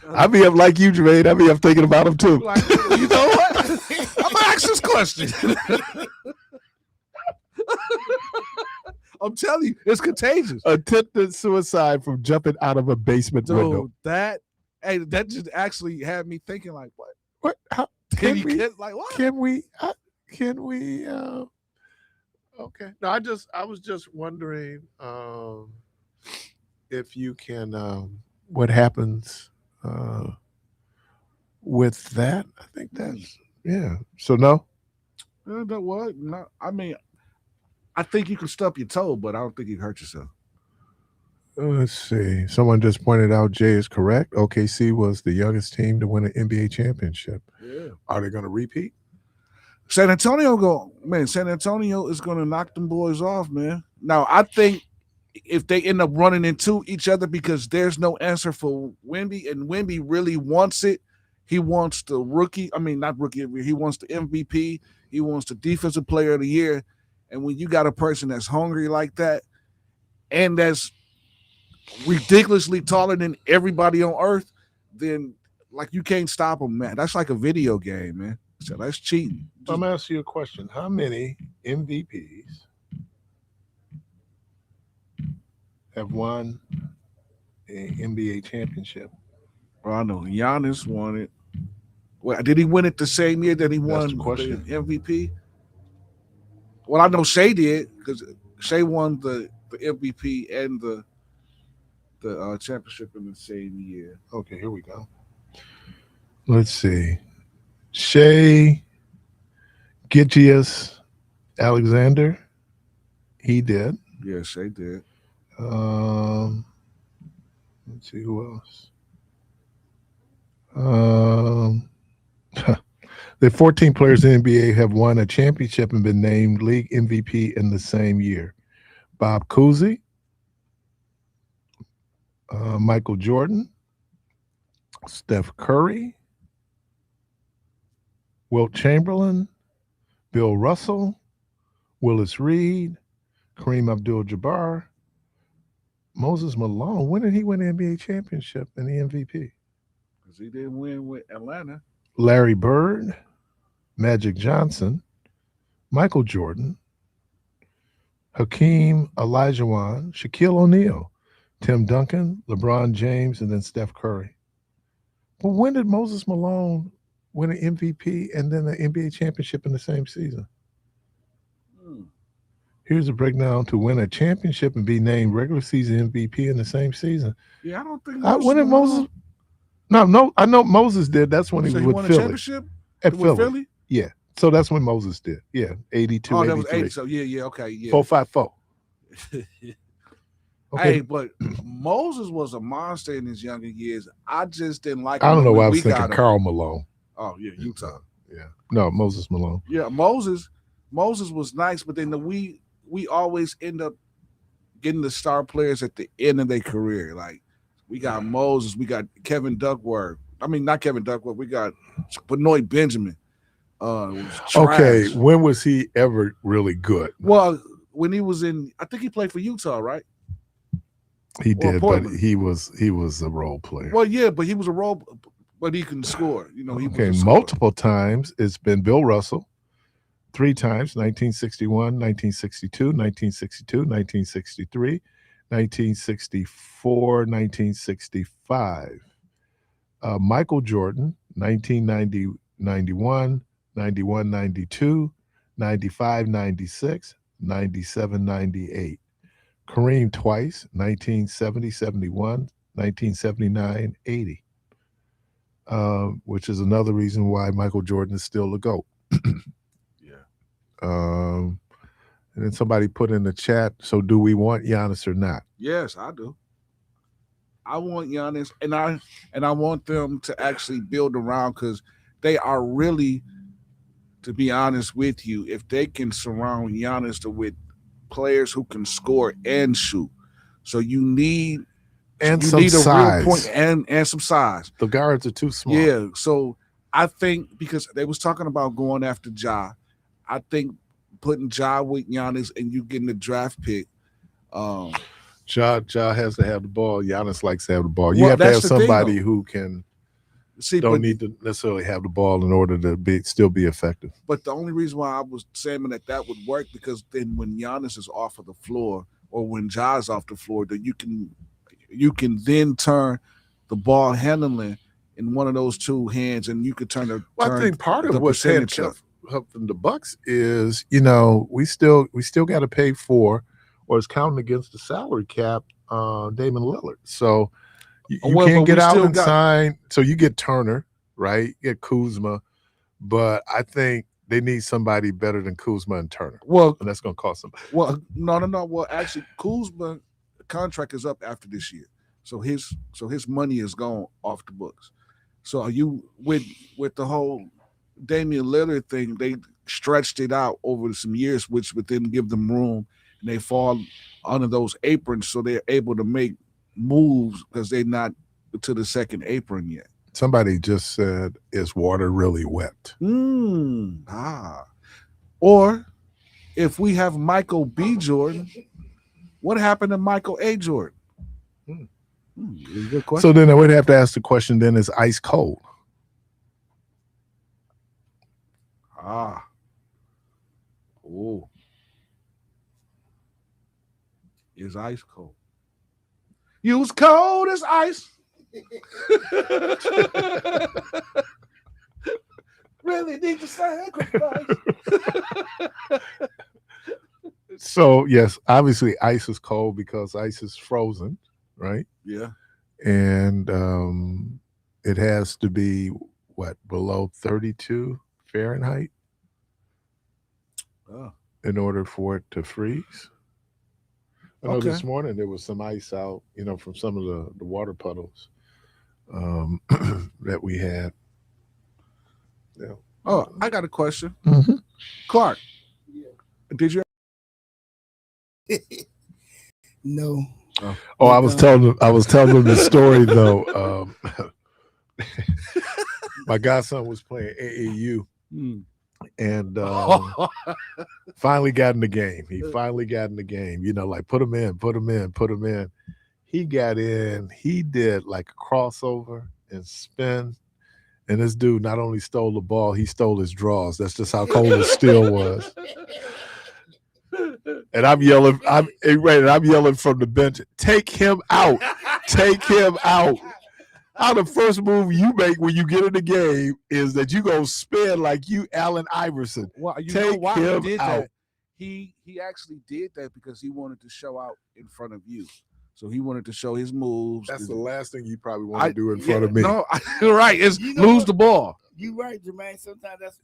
I be up like you, Jermaine. I be up thinking about him too. Like, you know what? I'm gonna ask this question. I'm telling you, it's contagious. Attempted suicide from jumping out of a basement window. Dude, that just actually had me thinking, like, what? What? How, Can what? Can we? Okay. No, I was just wondering if you can. What happens with that? I think that's So no. What? No, I mean, I think you can stub your toe, but I don't think you can hurt yourself. Let's see. Someone just pointed out Jay is correct. OKC was the youngest team to win an NBA championship. Yeah. Are they going to repeat? San Antonio is going to knock them boys off, man. Now, I think if they end up running into each other because there's no answer for Wemby, and Wemby really wants it. He wants the rookie. I mean, not rookie. He wants the MVP. He wants the defensive player of the year. And when you got a person that's hungry like that and that's ridiculously taller than everybody on earth, then like you can't stop him, man. That's like a video game, man. So that's cheating. I'm going to ask you a question. How many MVPs have won an NBA championship? Well, I know Giannis won it. Well, did he win it the same year that he won the MVP? Well, I know Shea did because Shea won the MVP and the championship in the same year. Okay, here we go. Let's see. Shea Gilgeous Alexander, he did. Yeah, Shea did. Let's see who else. The 14 players in the NBA have won a championship and been named league MVP in the same year. Bob Cousy, Michael Jordan, Steph Curry, Wilt Chamberlain, Bill Russell, Willis Reed, Kareem Abdul-Jabbar, Moses Malone. When did he win the NBA championship and the MVP? Because he didn't win with Atlanta. Larry Bird, Magic Johnson, Michael Jordan, Hakeem Olajuwon, Shaquille O'Neal, Tim Duncan, LeBron James, and then Steph Curry. But when did Moses Malone win an MVP and then the NBA championship in the same season? Here's a breakdown: to win a championship and be named regular season MVP in the same season. Yeah, I don't think when did Moses? No, I know Moses did. That's when he was with Philly. Championship At with Philly. Yeah. So that's when Moses did. Yeah. 82, Oh, that was 83. 80. So yeah, okay, yeah. 454. Okay. Hey, but Moses was a monster in his younger years. I just didn't like him. I don't know why I was we got thinking him. Karl Malone. Oh yeah, Utah. Yeah. No, Moses Malone. Yeah, Moses was nice, but then we we always end up getting the star players at the end of their career. Like we got Moses, we got Kevin Duckworth. I mean, not Kevin Duckworth. We got Benoit Benjamin. Okay, when was he ever really good? Well, when he was in, I think he played for Utah, right? He did, but he was a role player. Well, yeah, but he was a role, but he can score. You know, he was multiple times. It's been Bill Russell, 3 times: 1961, 1962, 1962, 1963, 1964, 1965. Michael Jordan, 1990, 91, 91, 92, 95, 96, 97, 98. Kareem twice, 1970, 71, 1979, 80. Which is another reason why Michael Jordan is still a GOAT. Yeah. And then somebody put in the chat, so do we want Giannis or not? Yes, I do. I want Giannis, and I want them to actually build around, because they are really, to be honest with you, if they can surround Giannis with players who can score and shoot. So you need some size. Real point and some size. The guards are too small. Yeah. So I think, because they was talking about going after Ja, I think putting Ja with Giannis and you getting the draft pick. Ja has to have the ball. Giannis likes to have the ball. You have to have somebody who can don't need to necessarily have the ball in order to still be effective. But the only reason why I was saying that would work, because then when Giannis is off of the floor or when Ja's off the floor, that you can then turn the ball handling in one of those two hands, and you could turn I think part of what's handcuffing the Bucks is, we still got to pay for, or is counting against the salary cap, Damon Lillard. So you can't get out and sign. So you get Turner, right? You get Kuzma, but I think they need somebody better than Kuzma and Turner. Well, and that's going to cost them. Well, no. Well, actually, Kuzma contract is up after this year, so his money is gone off the books. So are you with the whole Damian Lillard thing? They stretched it out over some years, which would then give them room, and they fall under those aprons, so they're able to make moves because they're not to the second apron yet. Somebody just said, "Is water really wet?" Or if we have Michael B. Jordan, what happened to Michael A. Jordan? Good question. So then I would have to ask the question: then is ice cold? Is ice cold? You was cold as ice. Really need to sacrifice. So yes, obviously ice is cold because ice is frozen, right? Yeah. And it has to be below 32 Fahrenheit in order for it to freeze. I know this morning there was some ice out, from some of the water puddles that we had. Yeah. Oh, I got a question. Mm-hmm. Clark, did you? No. Oh, I was telling them the story though. My godson was playing AAU. And finally got in the game. He finally got in the game. Like put him in. He got in. He did like a crossover and spin. And this dude not only stole the ball, he stole his draws. That's just how cold his steel was. And I'm yelling from the bench, "Take him out! Take him out!" How the first move you make when you get in the game is that you go spin like you Allen Iverson. Well, you Take know why him he did out. that? He actually did that because he wanted to show out in front of you. So he wanted to show his moves. That's the last thing you probably want to do in front of me. No, right. It's lose the ball. You're right, Jermaine. Sometimes that's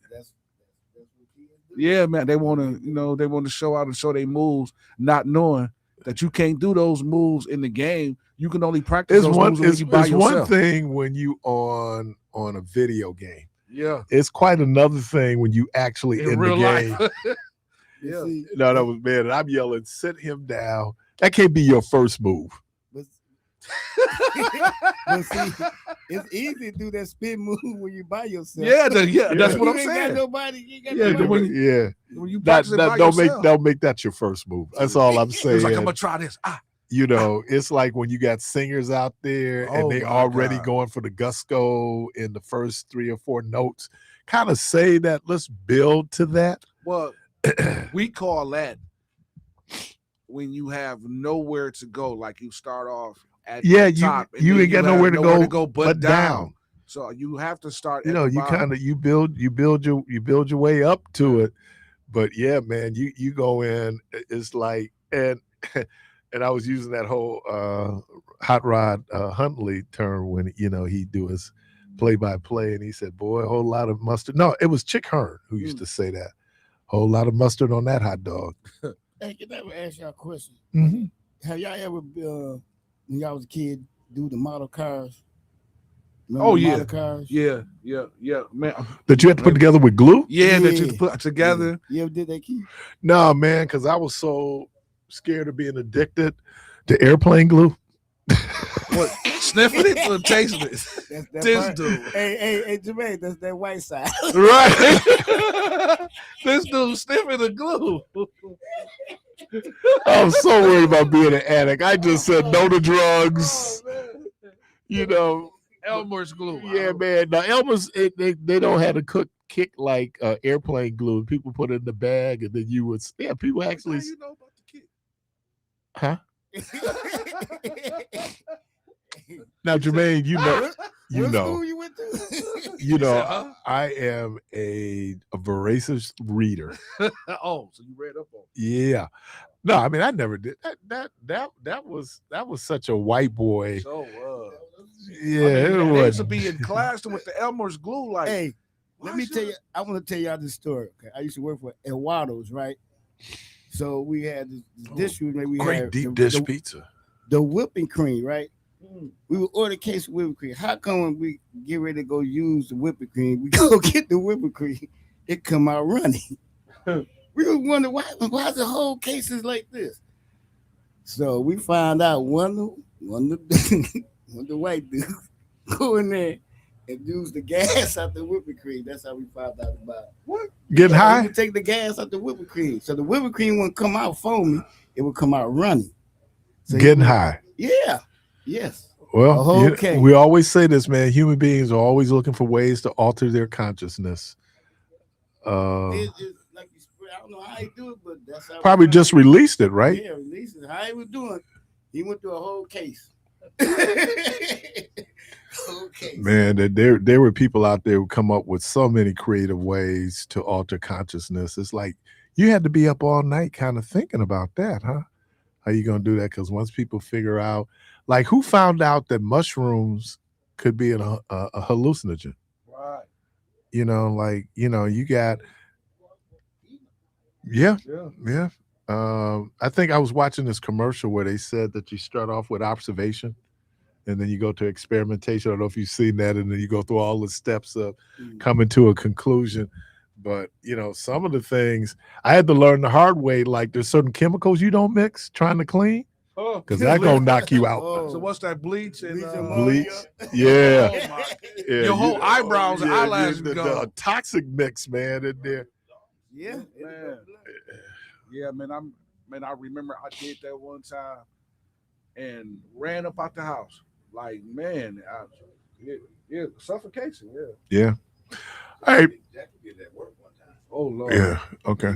what kids do. Yeah, man. They want to show out and show their moves, not knowing that you can't do those moves in the game. You can only practice those moves when you by yourself. One thing when you on a video game. Yeah. It's quite another thing when you actually in the game. Yeah. No, that was bad. And I'm yelling, sit him down. That can't be your first move. But see, it's easy to do that spin move when you by yourself. Yeah, that's what I'm You ain't saying. got nobody. You ain't got Yeah, nobody. When you practice it by yourself. don't make that your first move. That's all I'm saying. It's like, I'm gonna try this. It's like when you got singers out there and they already going for the gusto in the first 3 or 4 notes. Kind of say that. Let's build to that. Well, we call that when you have nowhere to go. Like you start off at the top. You ain't got nowhere to go but down. So you have to start. You build your way up to it. But yeah, man, you go in. It's like and I was using that whole Hot Rod Huntley term when he do his play-by-play, and he said, "Boy, a whole lot of mustard." No, it was Chick Hearn who used to say that. Whole lot of mustard on that hot dog. Hey, can I ask y'all a question? Mm-hmm. Have y'all ever, when y'all was a kid, do the model cars? Model cars? Yeah, man. That you had to put together with glue? Yeah, that you had to put together. You ever did that, Keith? No, man, because I was so scared of being addicted to airplane glue. What? Sniffing it or tasting it? This dude. Hey, Jermaine, that's that white side. Right. This dude sniffing the glue. I was so worried about being an addict. I just said no to drugs. Elmer's glue. Yeah, man. Now Elmer's they don't have a kick like airplane glue. People put it in the bag and then you would. Yeah, people actually. How you know about the kick? Huh? Now, Jermaine, What school you went to? I am a voracious reader. Oh, so you read up on it. Yeah. No, I mean I never did. That was such a white boy. So yeah, they it used to be in class with the Elmer's glue. Like, hey, let me tell you. I want to tell y'all this story. Okay, I used to work for Eduardo's, right? So we had this dish room. We great had deep dish pizza. The whipping cream, right? We would order a case of whipping cream. How come when we get ready to go use the whipping cream, we go get the whipping cream, it come out running? We would wonder why the whole case is like this. So we found out one of the white dudes go in there and use the gas out the whipping cream. That's how we found out about it. What? Getting high? We take the gas out the whipping cream. So the whipping cream wouldn't come out foamy, it would come out running. So getting high. Yeah. Yes. Well, we always say this, man. Human beings are always looking for ways to alter their consciousness. It's like I don't know how he do it, but that's how probably just released it, right? Yeah, released it. How he was doing, he went through a whole case. Man, there were people out there who come up with so many creative ways to alter consciousness. It's like you had to be up all night kind of thinking about that, huh? How you gonna do that? Because once people figure out, like, who found out that mushrooms could be a hallucinogen? Right. You got. Yeah. I think I was watching this commercial where they said that you start off with observation and then you go to experimentation. I don't know if you've seen that, and then you go through all the steps of coming to a conclusion. But, some of the things I had to learn the hard way, like there's certain chemicals you don't mix trying to clean because that's going to knock you out. So what's that, bleach? Bleach? Yeah. Yeah. Your whole eyebrows and eyelashes go. The toxic mix, man, in there. Yeah. Man. Yeah, man. I remember I did that one time and ran up out the house. Like, man, suffocation. Yeah. All right. Oh Lord. Yeah. Okay. All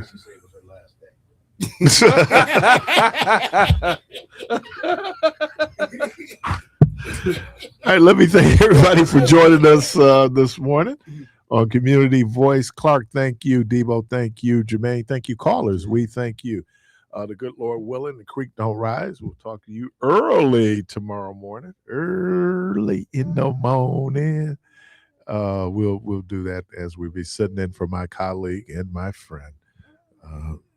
right. Let me thank everybody for joining us this morning on Community Voice. Clark, thank you. Debo, thank you. Jermaine, thank you. Callers, we thank you. The good Lord willing, the creek don't rise. We'll talk to you early tomorrow morning. Early in the morning. We'll do that as we be sitting in for my colleague and my friend,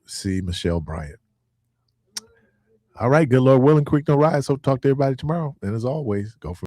C. Michelle Bryant. All right, good Lord willing, creek don't rise. So talk to everybody tomorrow. And as always, go for